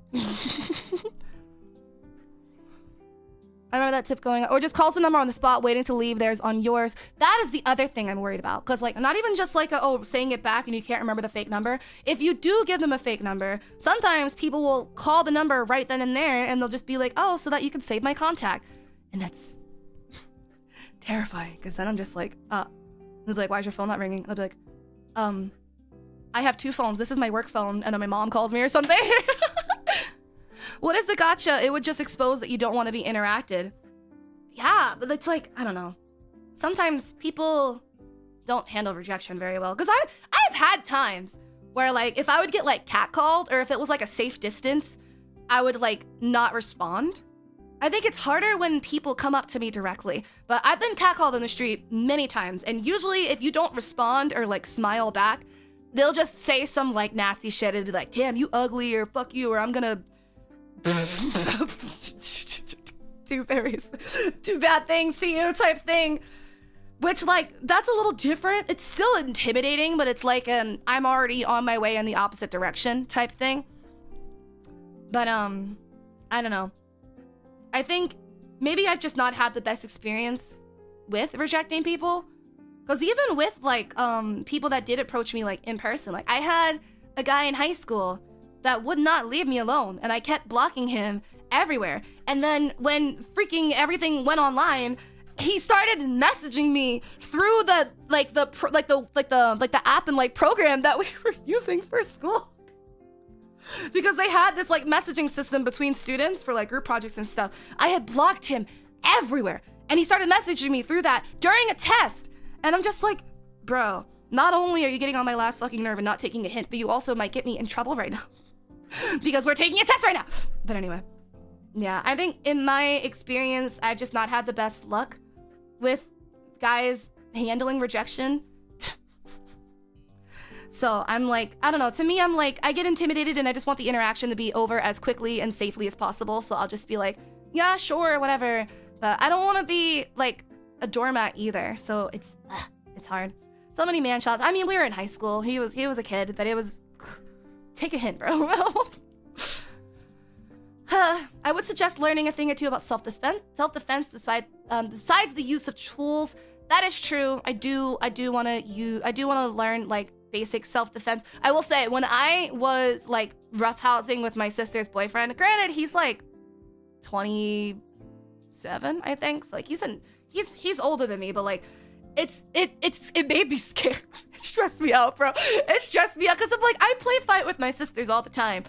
I remember that tip going, or just calls the number on the spot, waiting to leave theirs on yours. That is the other thing I'm worried about. Because, like, not even just like, saying it back and you can't remember the fake number. If you do give them a fake number, sometimes people will call the number right then and there, and they'll just be like, oh, so that you can save my contact. And that's terrifying, because then I'm just like, they'll be like, why is your phone not ringing? And I'll be like, I have 2 phones. This is my work phone, and then my mom calls me or something. What is the gotcha? It would just expose that you don't want to be interacted. Yeah, but it's like, I don't know. Sometimes people don't handle rejection very well. Because I've had times where, like, if I would get, like, catcalled, or if it was, like, a safe distance, I would, like, not respond. I think it's harder when people come up to me directly. But I've been catcalled in the street many times. And usually, if you don't respond or, like, smile back, they'll just say some, like, nasty shit and be like, damn, you ugly, or fuck you, or I'm gonna do bad things to you type thing, which like that's a little different. It's still intimidating, but it's like I'm already on my way in the opposite direction type thing. But I don't know, I think maybe I've just not had the best experience with rejecting people, because even with like people that did approach me like in person, like I had a guy in high school that would not leave me alone, and I kept blocking him everywhere. And then when freaking everything went online, he started messaging me through the app and like program that we were using for school. Because they had this like messaging system between students for like group projects and stuff. I had blocked him everywhere, and he started messaging me through that during a test. And I'm just like, bro, not only are you getting on my last fucking nerve and not taking a hint, but you also might get me in trouble right now. Because we're taking a test right now. But anyway, yeah, I think in my experience, I've just not had the best luck with guys handling rejection. So I'm like, I don't know, to me, I'm like, I get intimidated and I just want the interaction to be over as quickly and safely as possible. So I'll just be like, yeah, sure, whatever. But I don't want to be like a doormat either. So it's hard. So many man shots. I mean, we were in high school. He was a kid, but it was, take a hint, bro. I would suggest learning a thing or two about self-defense besides the use of tools. That is true. I do want to learn like basic self-defense. I will say, when I was like roughhousing with my sister's boyfriend, granted he's like 27, I think. So like he's older than me, but like it made me scared. It stressed me out, bro. It stressed me out because I'm like, I play fight with my sisters all the time.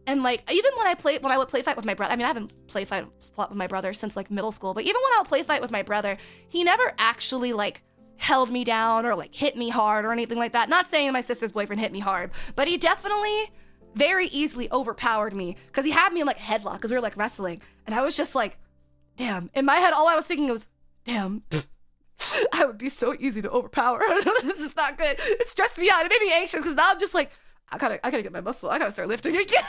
And like, even when I would play fight with my brother, I mean, I haven't played fight with my brother since like middle school, but even when I would play fight with my brother, he never actually like held me down or like hit me hard or anything like that. Not saying that my sister's boyfriend hit me hard, but he definitely very easily overpowered me because he had me in like a headlock because we were like wrestling. And I was just like, damn. In my head, all I was thinking was, damn, I would be so easy to overpower. This is not good. It stressed me out. It made me anxious because now I'm just like, I gotta get my muscle. I gotta start lifting again.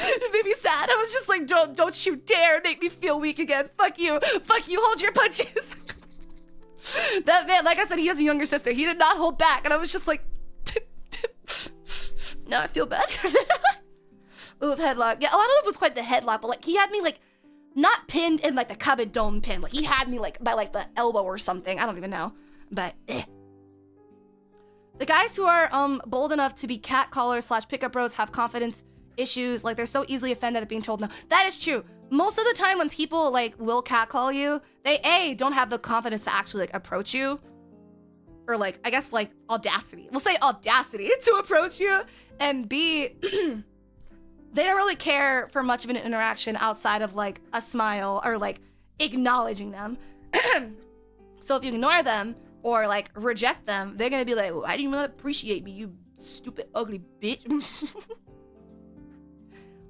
It made me sad. I was just like, don't you dare make me feel weak again. Fuck you, hold your punches. That man, like I said, he has a younger sister. He did not hold back, and I was just like, now I feel bad. Ooh, headlock. Yeah, a lot of it was quite the headlock, but like he had me like not pinned in like the Kabedon pin. Like he had me like by like the elbow or something. I don't even know, but. The guys who are bold enough to be catcallers / pickup bros have confidence issues. Like they're so easily offended at being told no. That is true. Most of the time when people like will catcall you, they don't have the confidence to actually like approach you. Or like, I guess like audacity. We'll say audacity to approach you. And B, they don't really care for much of an interaction outside of like a smile or like acknowledging them. So if you ignore them, or like reject them, they're gonna be like, why didn't you appreciate me, you stupid, ugly bitch?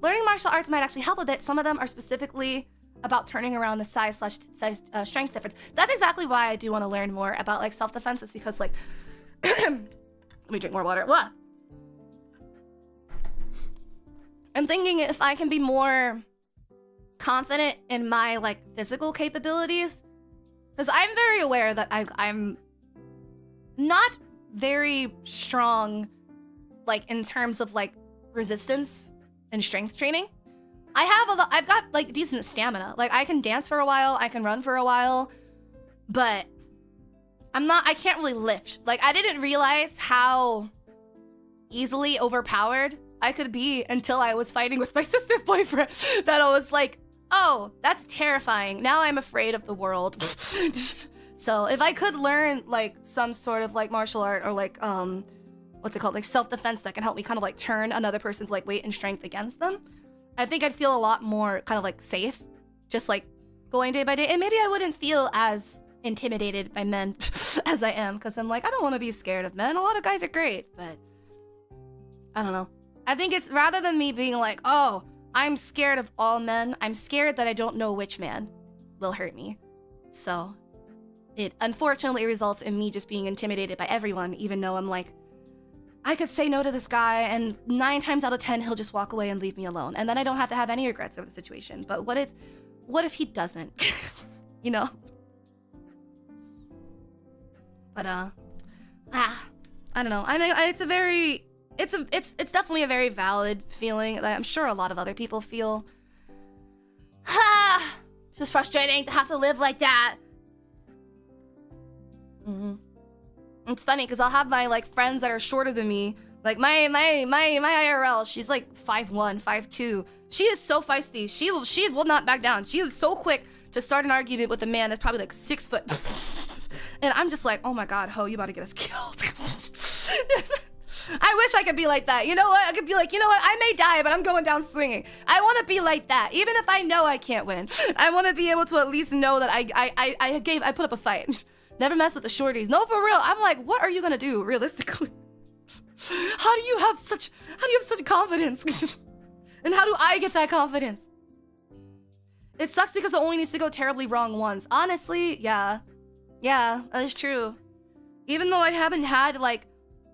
Learning martial arts might actually help with it. Some of them are specifically about turning around the size / strength difference. That's exactly why I do want to learn more about like self-defense. It's because like, let me drink more water. Blah. I'm thinking if I can be more confident in my like physical capabilities, because I'm very aware that I'm not very strong, like in terms of like resistance and strength training. I've got like decent stamina. Like I can dance for a while, I can run for a while, but I can't really lift. Like I didn't realize how easily overpowered I could be until I was fighting with my sister's boyfriend. That I was like, oh, that's terrifying. Now I'm afraid of the world. So if I could learn like some sort of like martial art or like, what's it called? Like self-defense that can help me kind of like turn another person's like weight and strength against them, I think I'd feel a lot more kind of like safe, just like going day by day. And maybe I wouldn't feel as intimidated by men as I am, because I'm like, I don't want to be scared of men. A lot of guys are great, but I don't know. I think it's rather than me being like, oh, I'm scared of all men, I'm scared that I don't know which man will hurt me. So it unfortunately results in me just being intimidated by everyone, even though I'm like, I could say no to this guy and 9 times out of 10 he'll just walk away and leave me alone, and then I don't have to have any regrets over the situation. But what if he doesn't? You know? But I don't know. I mean, it's definitely a very valid feeling that I'm sure a lot of other people feel. Just frustrating to have to live like that. It's funny because I'll have my like friends that are shorter than me. Like my IRL, she's like 5'1", 5'2". She is so feisty. She will not back down. She is so quick to start an argument with a man that's probably like 6 foot. And I'm just like, oh my god, ho, you about to get us killed. I wish I could be like that. You know what? I could be like, you know what? I may die, but I'm going down swinging. I want to be like that, even if I know I can't win. I want to be able to at least know that I put up a fight. Never mess with the shorties. No, for real. I'm like, what are you gonna do realistically? How do you have such confidence? And how do I get that confidence? It sucks because it only needs to go terribly wrong once. Honestly, yeah, that is true. Even though I haven't had like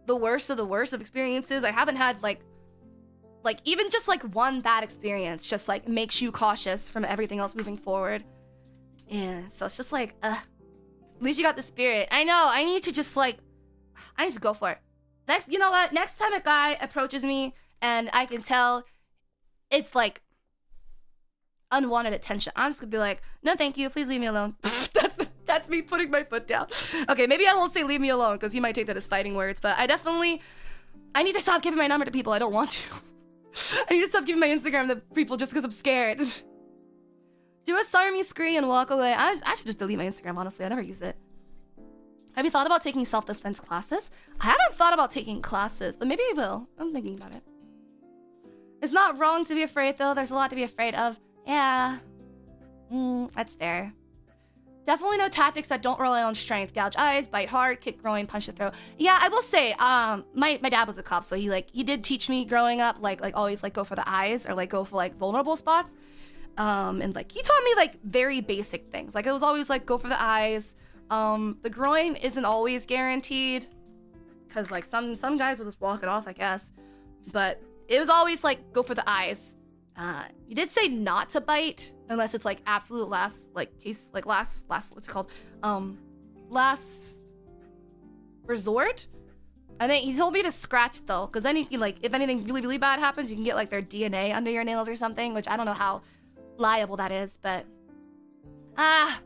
the worst of experiences, I haven't had like even just like one bad experience just like makes you cautious from everything else moving forward. And so it's just like, at least you got the spirit. I know, I need to just like, I need to go for it. You know what? Next time a guy approaches me and I can tell it's like unwanted attention, I'm just gonna be like, no thank you, please leave me alone. That's me putting my foot down. Okay, maybe I won't say leave me alone because he might take that as fighting words, but I need to stop giving my number to people I don't want to. I need to stop giving my Instagram to people just because I'm scared. Do a SARMY screen and walk away. I should just delete my Instagram, honestly. I never use it. Have you thought about taking self-defense classes? I haven't thought about taking classes, but maybe I will. I'm thinking about it. It's not wrong to be afraid, though. There's a lot to be afraid of. Yeah. That's fair. Definitely no tactics that don't rely on strength. Gouge eyes, bite hard, kick groin, punch the throat. Yeah, I will say, my dad was a cop, so he did teach me growing up, like always like go for the eyes or like go for like vulnerable spots. And like he taught me like very basic things. Like it was always like go for the eyes. The groin isn't always guaranteed, cause like some guys will just walk it off, I guess. But it was always like go for the eyes. You did say not to bite unless it's like absolute last like case, like last what's it called? Last resort. I think he told me to scratch though, because then you can like if anything really really bad happens, you can get like their DNA under your nails or something, which I don't know how liable that is, but I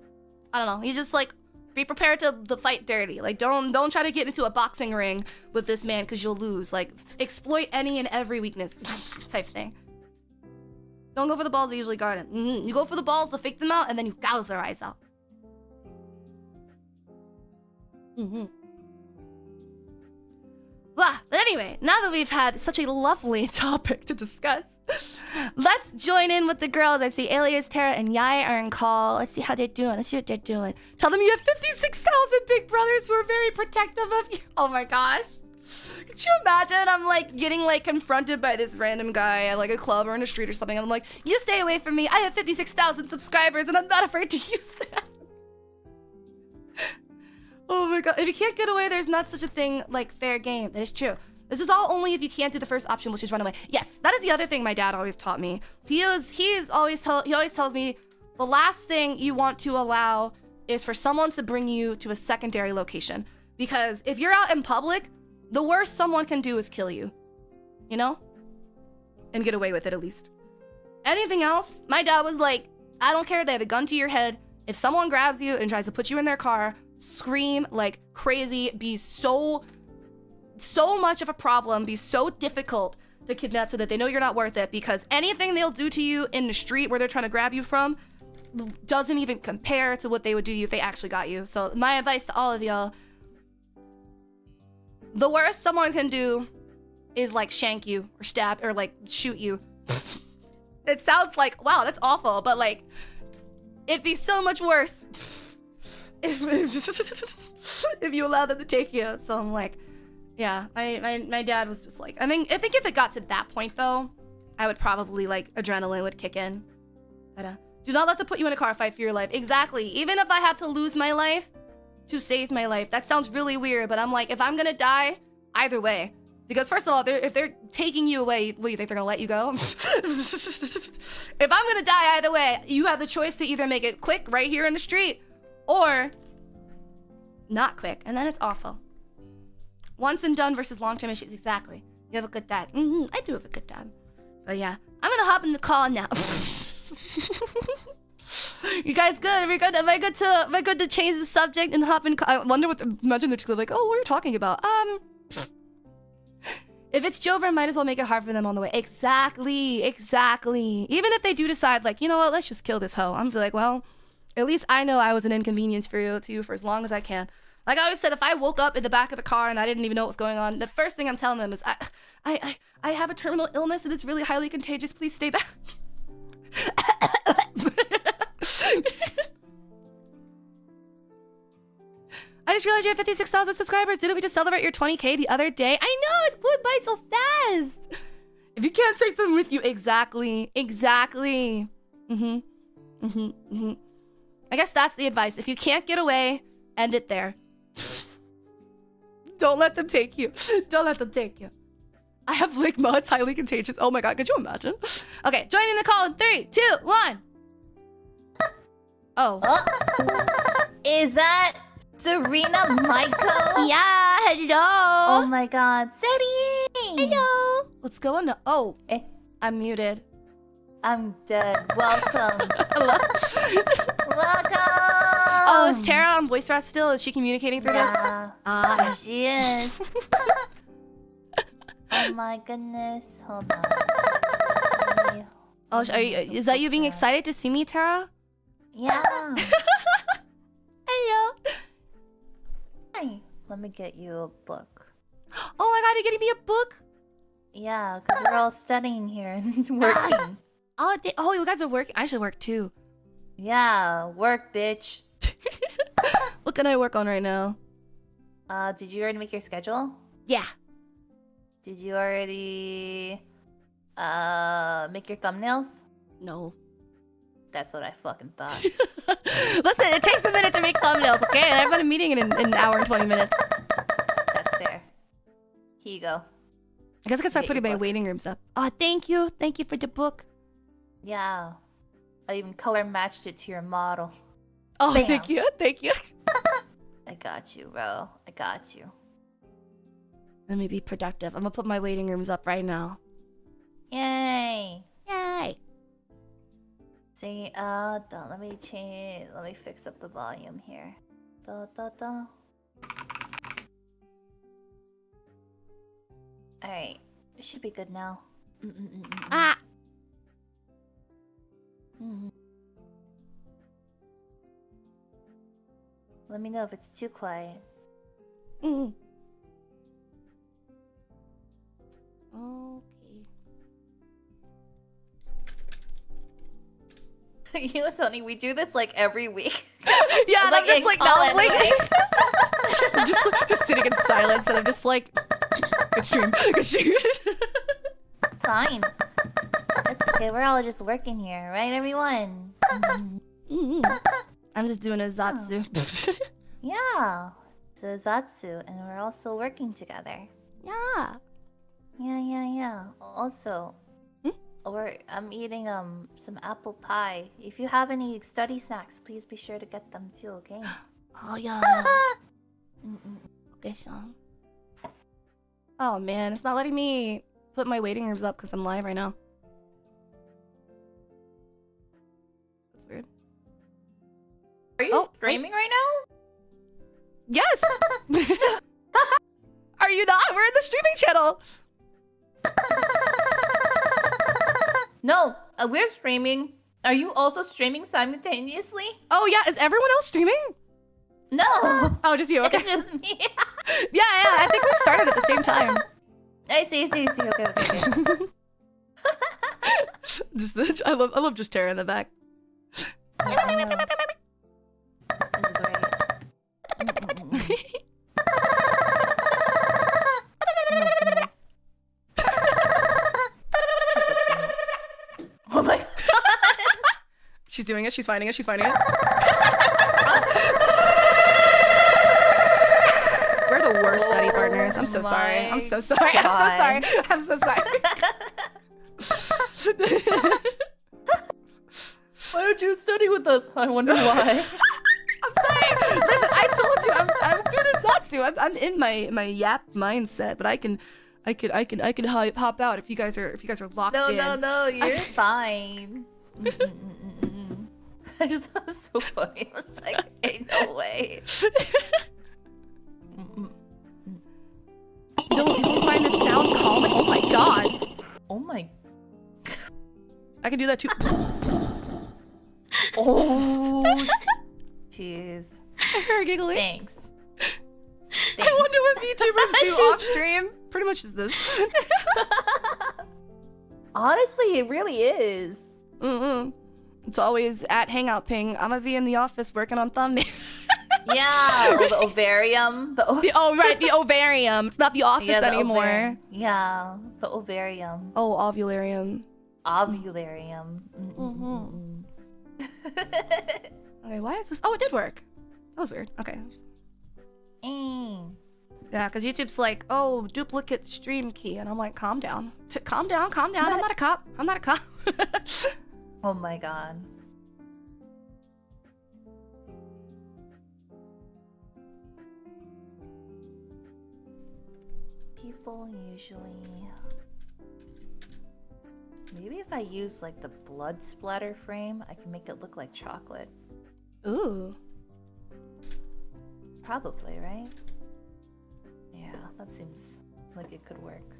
don't know. You just like be prepared to fight dirty. Like don't try to get into a boxing ring with this man because you'll lose. Like exploit any and every weakness type thing. Don't go for the balls that usually guard it. You go for the balls to fake them out and then you gouge their eyes out. But anyway, now that we've had such a lovely topic to discuss, let's join in with the girls. I see Alias, Tara, and Yai are in call. Let's see how they're doing. Let's see what they're doing. Tell them you have 56,000 big brothers who are very protective of you. Oh my gosh. Could you imagine? I'm like getting like confronted by this random guy at like a club or in a street or something. I'm like, you stay away from me. I have 56,000 subscribers and I'm not afraid to use that. Oh my god. If you can't get away, there's not such a thing like fair game. That is true. This is all only if you can't do the first option, which is run away. Yes, that is the other thing my dad always taught me. He always tells me the last thing you want to allow is for someone to bring you to a secondary location. Because if you're out in public, the worst someone can do is kill you. You know? And get away with it at least. Anything else, my dad was like, I don't care if they have a gun to your head. If someone grabs you and tries to put you in their car, scream like crazy, be so much of a problem, be so difficult to kidnap so that they know you're not worth it, because anything they'll do to you in the street where they're trying to grab you from doesn't even compare to what they would do to you if they actually got you. So my advice to all of y'all, the worst someone can do is like shank you or stab or like shoot you. It sounds like, wow, that's awful, but like it'd be so much worse if you allow them to take you. So I'm like, yeah, my dad was just like, I think if it got to that point though, I would probably like adrenaline would kick in. But do not let them put you in a car fight for your life. Exactly. Even if I have to lose my life to save my life. That sounds really weird, but I'm like, if I'm gonna die, either way. Because first of all, if they're taking you away, what do you think, they're gonna let you go? If I'm gonna die either way, you have the choice to either make it quick right here in the street, or not quick, and then it's awful. Once and done versus long-term issues, exactly. You have a good dad. I do have a good dad. But yeah, I'm gonna hop in the call now. You guys good? Are we good? Am I good to change the subject and hop in? I wonder what. Imagine they're just like, oh, what are you talking about? If it's Jover, might as well make it hard for them on the way. Exactly. Even if they do decide, like, you know what, let's just kill this hoe. I'm like, well, at least I know I was an inconvenience for you for as long as I can. Like I always said, if I woke up in the back of the car and I didn't even know what was going on, the first thing I'm telling them is, I have a terminal illness and it's really highly contagious. Please stay back. I just realized you have 56,000 subscribers. Didn't we just celebrate your 20K the other day? I know, it's going by so fast. If you can't take them with you, exactly. I guess that's the advice. If you can't get away, end it there. Don't let them take you. I have ligma, it's highly contagious. Oh my god, could you imagine? Okay, joining the call in 3, 2, 1. Oh. Is that Serina Maiko? Yeah, hello. Oh my god, Seri! Hello. What's going on? Oh, Eh, I'm muted. I'm dead. Welcome. Hello. Welcome! Oh, is Tara on voice rest still? Is she communicating through this? Yeah, she is. Oh my goodness. Hold on. Oh, is that you being excited to see me, Tara? Yeah. Hello. Hi. Let me get you a book. Oh my god, you're getting me a book? Yeah, because we're all studying here and working. Oh, you guys are working. I should work too. Yeah, work, bitch. What can I work on right now? Did you already make your schedule? Yeah. Did you already make your thumbnails? No. That's what I fucking thought. Listen, it takes a minute to make thumbnails, okay? And I've got a meeting in an hour and 20 minutes. That's fair. Here you go. I guess I can start Get putting your my book. waiting rooms up. Oh, thank you. Thank you for the book. Yeah. I even color matched it to your model. Oh, Bam. thank you. Thank you. I got you, bro. I got you. Let me be productive. I'm gonna put my waiting rooms up right now. Yay. Yay. See, let me change. Let me fix up the volume here. Da da da. All right, it should be good now. Ah. Let me know if it's too quiet. Mm. Okay. You know, Tony, we do this like every week. Yeah, and Like I'm just in like call not blinking. anyway. I'm just sitting in silence, and I'm just like, good stream, good stream. Fine. It's okay. We're all just working here, right, everyone? I'm just doing a Zatsu. Yeah. It's a Zatsu, and we're also working together. Yeah. Yeah. Also, I'm eating some apple pie. If you have any study snacks, please be sure to get them too, okay? Oh yeah. Okay, Sean. Oh man, it's not letting me put my waiting rooms up because I'm live right now. That's weird. Are you Oh, streaming right now? Yes. Are you not? We're in the streaming channel. No, we're streaming. Are you also streaming simultaneously? Oh yeah, is everyone else streaming? No. Oh, just you. Okay. It's just me. Yeah. I think we started at the same time. I see. Okay. Just, I love just Tara in the back. Oh my god. She's doing it. She's finding it. She's finding it. We're the worst study partners. I'm so sorry. I'm so sorry. I'm so sorry. Why don't you study with us? I wonder why. I'm sorry. Listen, I told you I'm doing a Zatsu. I'm in my yap mindset, but I can hop out if you guys are locked in. No, you're fine. I just thought it was so funny. I was like, ain't no way. You don't find the sound calming? Oh my god. Oh my. I can do that too. Oh. Jeez. Her giggling. Thanks. I wonder what VTubers do off stream. Pretty much is this. Honestly, it really is. It's always at Hangout Ping. I'm gonna be in the office working on thumbnail. Yeah, the ovarium. The ovarium. It's not the office the anymore. Yeah, the ovarium. Oh, ovularium. Ovularium. Okay, why is this? Oh, it did work. That was weird. Okay. Yeah, because YouTube's like, oh, duplicate stream key. And I'm like, calm down. Calm down. I'm not a cop. Oh my god. People usually... Maybe if I use like the blood splatter frame, I can make it look like chocolate. Ooh. Probably, right? Yeah, that seems like it could work.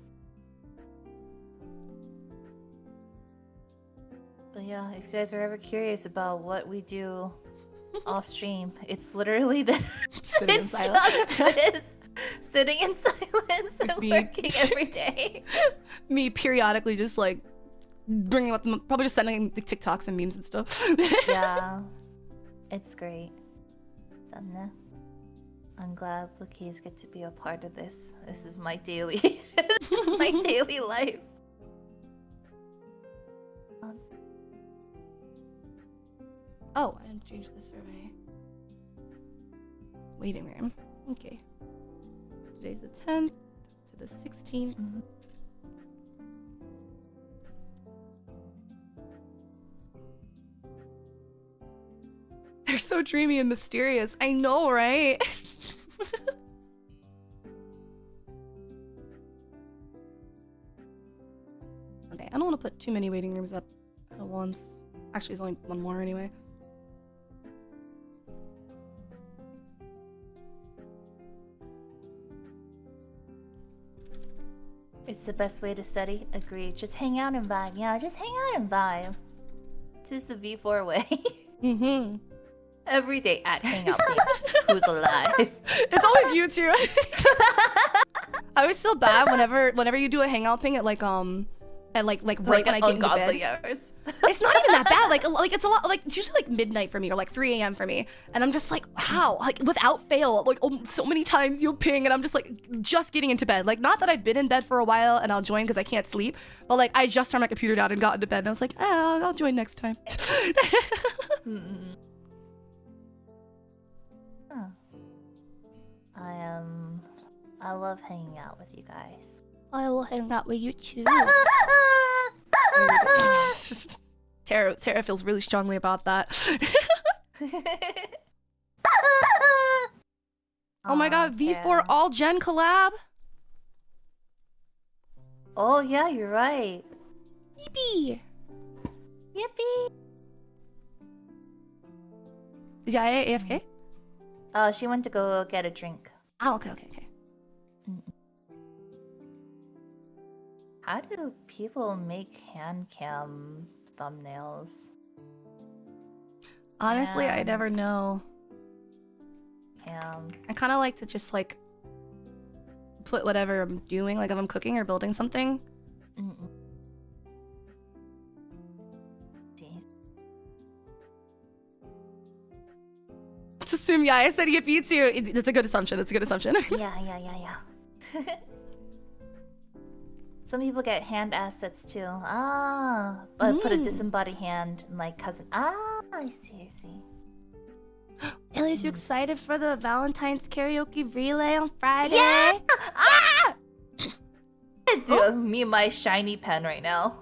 But yeah, if you guys are ever curious about what we do off stream, it's literally this. Sitting in It's silence. just this. Sitting in silence and me. working every day. Me periodically just like bringing up, probably just sending the TikToks and memes and stuff. Yeah. It's great. I'm glad Bookies get to be a part of this. This is my daily, this is my daily life. Oh, I didn't change the survey. Waiting room. Okay. Today's the 10th to the 16th. They're so dreamy and mysterious. I know, right? Okay, I don't want to put too many waiting rooms up at once. Actually, there's only one more anyway. It's the best way to study. Agreed. Just hang out and vibe. Yeah, just hang out and vibe. This is the V4 way. Mm-hmm. Every day at Hangout Babe. Who's alive? It's always you two. I always feel bad whenever you do a hangout thing at like right when I get into bed. Hours. It's not even that bad. Like it's a lot. Like it's usually like midnight for me or like 3 a.m. for me, and I'm just like, how? Like without fail, like so many times you'll ping, and I'm just like just getting into bed. Like not that I've been in bed for a while and I'll join because I can't sleep, but like I just turned my computer down and got into bed, and I was like, I'll join next time. I love hanging out with you guys. I will hang out with you too. Tara feels really strongly about that. Oh my god, V4 All Gen collab? Oh yeah, you're right. Yippee! Yippee! Is Yaya AFK? She went to go get a drink. Oh, okay. How do people make hand cam thumbnails? Honestly, I never know. Cam. I kind of like to just like put whatever I'm doing, like if I'm cooking or building something. Let's assume Yaya said yippee too. That's a good assumption. Yeah. Some people get hand assets too. But put a disembodied hand in like cousin. I see. Elise, you excited for the Valentine's karaoke relay on Friday? Yeah! Dude, me and my shiny pen right now.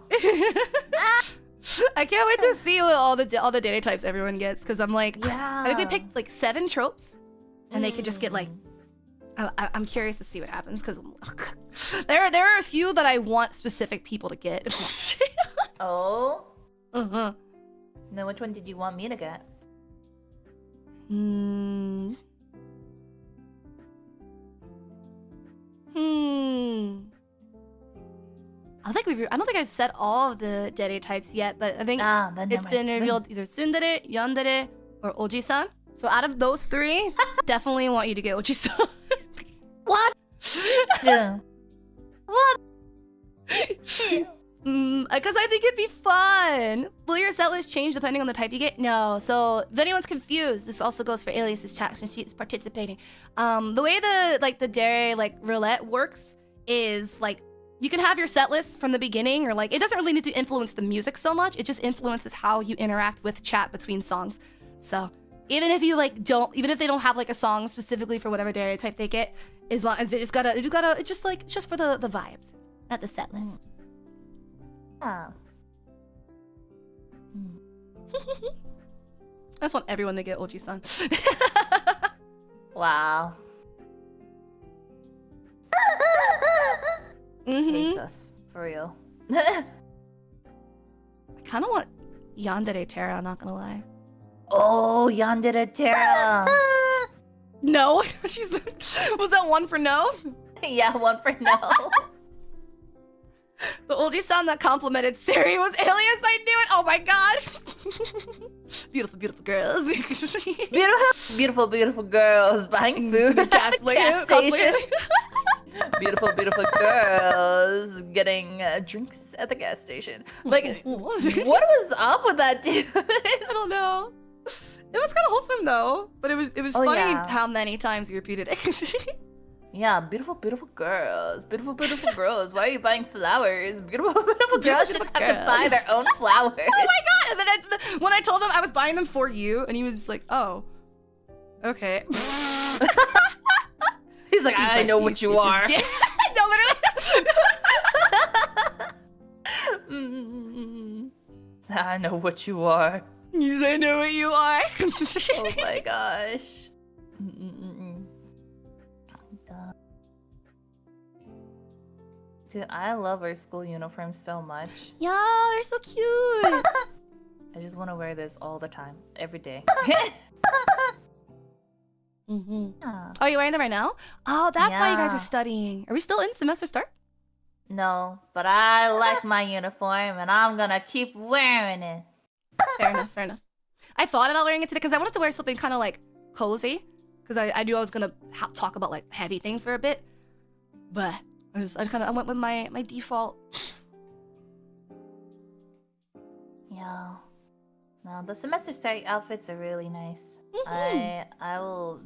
I can't wait to see what all the data types everyone gets, because I'm like, yeah. I think we picked like 7 tropes, and they could just get like. I'm curious to see what happens, because there are a few that I want specific people to get. Oh. Then which one did you want me to get? I don't think I've said all of the data types yet, but I think it's been revealed either tsundere, yandere, or oji-san. So out of those 3, definitely want you to get oji-san. What? Yeah. What? Because I think it'd be fun. Will your set list change depending on the type you get? No. So if anyone's confused, this also goes for Alias's chat since she is participating. The way the dare roulette works is like you can have your set list from the beginning, or like it doesn't really need to influence the music so much. It just influences how you interact with chat between songs. So even if you even if they don't have like a song specifically for whatever dare type they get, as long as it's just for the vibes, not the set list. Oh. I just want everyone to get Oji-san. Wow. Hates us, for real. I kind of want Yandere Terra, I'm not gonna lie. Oh, Yandere Terra. No? Was that 1 for no? Yeah, 1 for no. The only sound that complimented Siri was Alias. I knew it. Oh my god. Beautiful, beautiful girls. Beautiful, beautiful girls buying food at Gas the gas station. station. Beautiful, beautiful girls getting drinks at the gas station. Like, what was up with that, dude? I don't know. It was kind of wholesome though, but it was funny how many times you repeated it. Yeah, beautiful, beautiful girls. Beautiful, beautiful girls. Why are you buying flowers? Beautiful, beautiful girls shouldn't have to buy their own flowers. Oh my god! And then when I told him I was buying them for you, and he was just like, "Oh, okay." He's like, I know what you are. No, literally. I know what you are. Yes, I know what you are. Oh my gosh. Dude, I love our school uniforms so much. Yeah, they're so cute. I just want to wear this all the time, every day. Yeah. Oh, you're wearing them right now? Oh, that's why you guys are studying. Are we still in semester start? No, but I like my uniform and I'm gonna keep wearing it. Fair enough, fair enough. I thought about wearing it today because I wanted to wear something kind of like cozy. Because I knew I was gonna talk about like heavy things for a bit. But I went with my default. Yeah. No, the semester start outfits are really nice.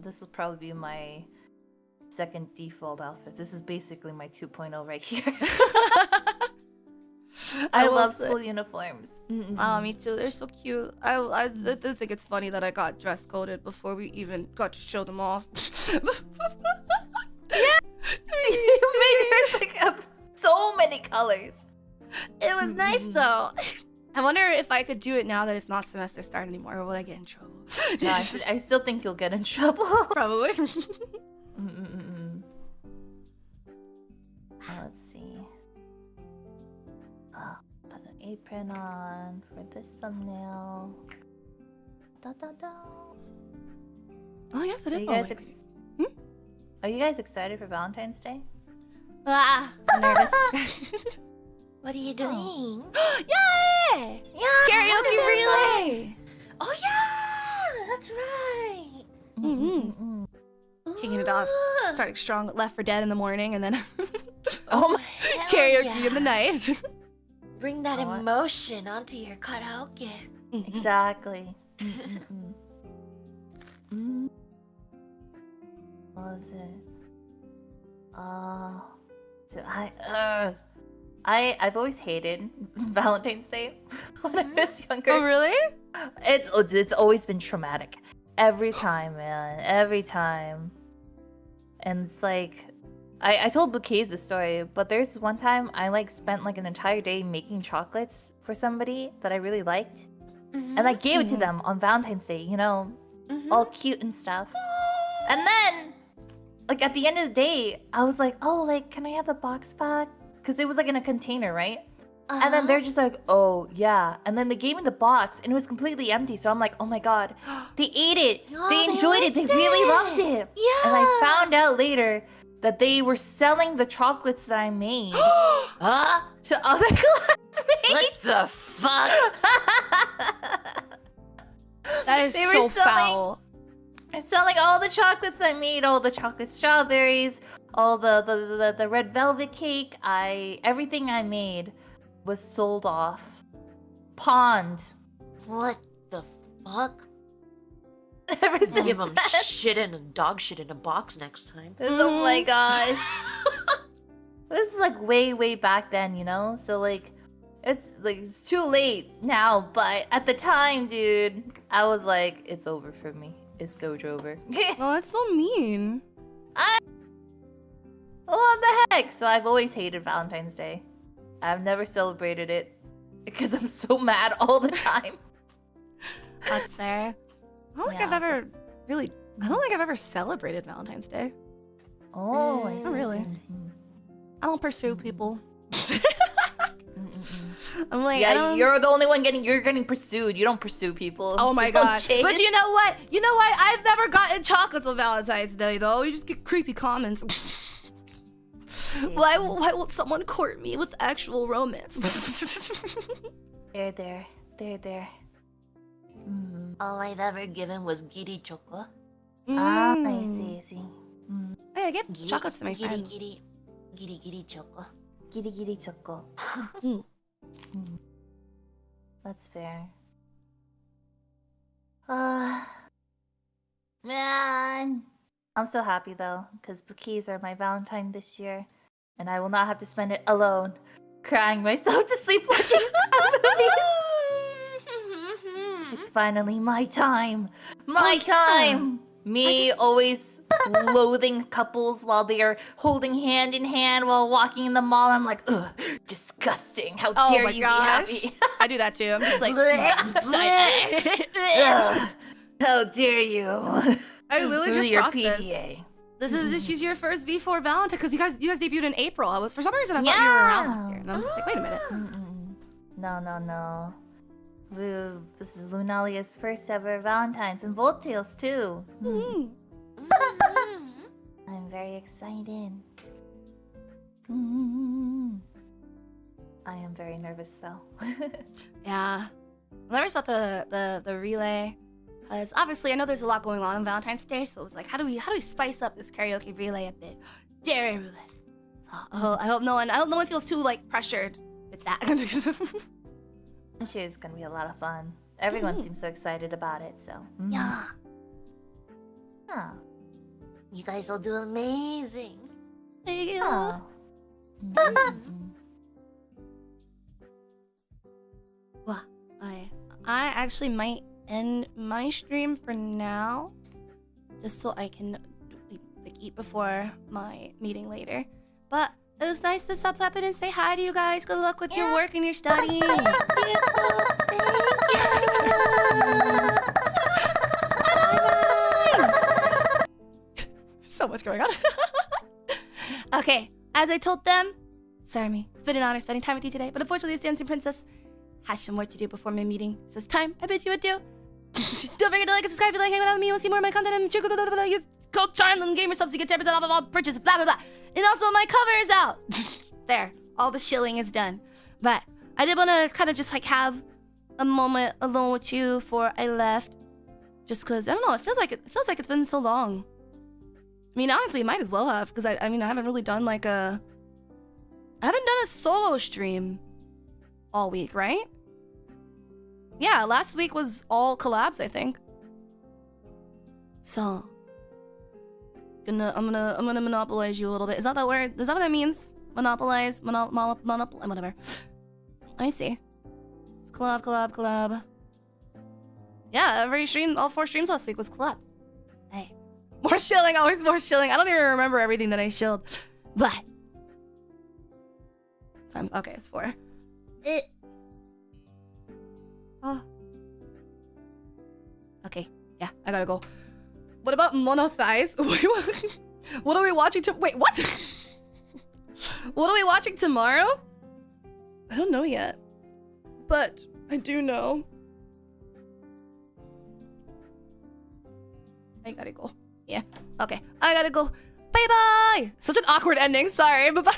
This will probably be my second default outfit. This is basically my 2.0 right here. I love school uniforms. Oh, me too. They're so cute. I do think it's funny that I got dress coded before we even got to show them off. Yeah. You made yours like so many colors. It was nice though. I wonder if I could do it now that it's not semester start anymore, or will I get in trouble? No, I still think you'll get in trouble. Probably. Let's see. Put an apron on for this thumbnail. Da da da. Oh yes, it is. Are you guys excited for Valentine's Day? I'm nervous. What are you doing? Yay! Yeah, Karaoke relay! Oh yeah, that's right. Kicking it off. Starting strong with Left 4 Dead in the morning and then Oh my karaoke in the night. Bring that emotion onto your karaoke. Exactly. What was it? I've always hated Valentine's Day when I was younger. Oh really? It's always been traumatic. Every time, man. Every time. And it's like I told Bouquets this story, but there's one time I like spent like an entire day making chocolates for somebody that I really liked. And I gave it to them on Valentine's Day, you know, all cute and stuff. And then, like at the end of the day, I was like, oh, like, can I have the box back? Because it was like in a container, right? And then they're just like, oh, yeah. And then they gave me the box and it was completely empty. So I'm like, oh my God, they ate it. They enjoyed it. They really loved it. Yeah. And I found out later that they were selling the chocolates that I made to other classmates. What the fuck? That is They were so selling- foul. I'm selling all the chocolates I made, all the chocolate strawberries, all the red velvet cake. Everything I made was sold off. Pawned. What the fuck? Ever since Give them then. shit in a dog shit in a box next time. Oh my gosh. This is like way back then, you know? So like it's too late now, but at the time, dude, I was like, it's over for me. It's so over. Oh, that's so mean. What the heck? So I've always hated Valentine's Day. I've never celebrated it because I'm so mad all the time. That's fair. I don't think I've ever celebrated Valentine's Day. Oh, I see. Not really. I don't pursue people. I'm like, Yeah, you're the only one getting pursued. You don't pursue people. Oh my You don't god. chase. But you know what? You know what? I've never gotten chocolates on Valentine's Day though. You just get creepy comments. Why won't someone court me with actual romance? There. All I've ever given was giri choco. Ah, I see. Hey, I give chocolates to my friends. Giri choco. Giri choco. That's fair. Man. I'm so happy though, because bouquets are my Valentine this year, and I will not have to spend it alone, crying myself to sleep watching sad movies. It's finally my time. My time! Me always loathing couples while they are holding hand in hand while walking in the mall. I'm like, ugh, disgusting. How dare you be happy? I do that too. I'm just like, Ugh, how dare you? I literally just your processed. PDA. This is she's your first V4 Valentine because you guys debuted in April. I was for some reason I thought you were around this year, and I'm just like, wait a minute. No. This is Lunalia's first ever Valentine's and Volt Tales too. I'm very excited. I am very nervous though. Yeah, I'm nervous about the relay. Because obviously I know there's a lot going on Valentine's Day, so it was like, how do we spice up this karaoke relay a bit? Dairy roulette. So I hope no one feels too like pressured with that. I'm sure it's gonna be a lot of fun. Everyone seems so excited about it, so. Yeah. Oh. You guys will do amazing. Thank you. Oh. Well, I actually might end my stream for now, just so I can like eat before my meeting later. But it was nice to stop in and say hi to you guys. Good luck with your work and your studying. So much going on. Okay, as I told them, SARMY, it's been an honor spending time with you today, but unfortunately this dancing princess has some work to do before my meeting, so it's time I bid you adieu. Don't forget to like and subscribe if you like hanging out with me. You want to see more of my content, and use code CHARM and game yourself to get 10% off of all purchases, blah blah blah. And also my cover is out. There, all the shilling is done. But I did want to kind of just like have a moment alone with you before I left, just because I don't know, it feels like it's been so long. I mean, honestly, it might as well have, because I mean, I haven't really done like I haven't done a solo stream all week, right? Yeah, last week was all collabs, I think. So, I'm gonna monopolize you a little bit. Is that that word? Is that what that means? Monopolize, whatever. Let me see. It's collab. Yeah, every stream, all 4 streams last week was collabs. Hey, more shilling, always more shilling. I don't even remember everything that I shilled, but times okay, it's 4. Oh. Okay, yeah, I gotta go. What about mono thighs? What are we watching wait, what? What are we watching tomorrow? I don't know yet, but I do know. I gotta go. Yeah, okay, I gotta go. Bye-bye! Such an awkward ending, sorry, bye-bye.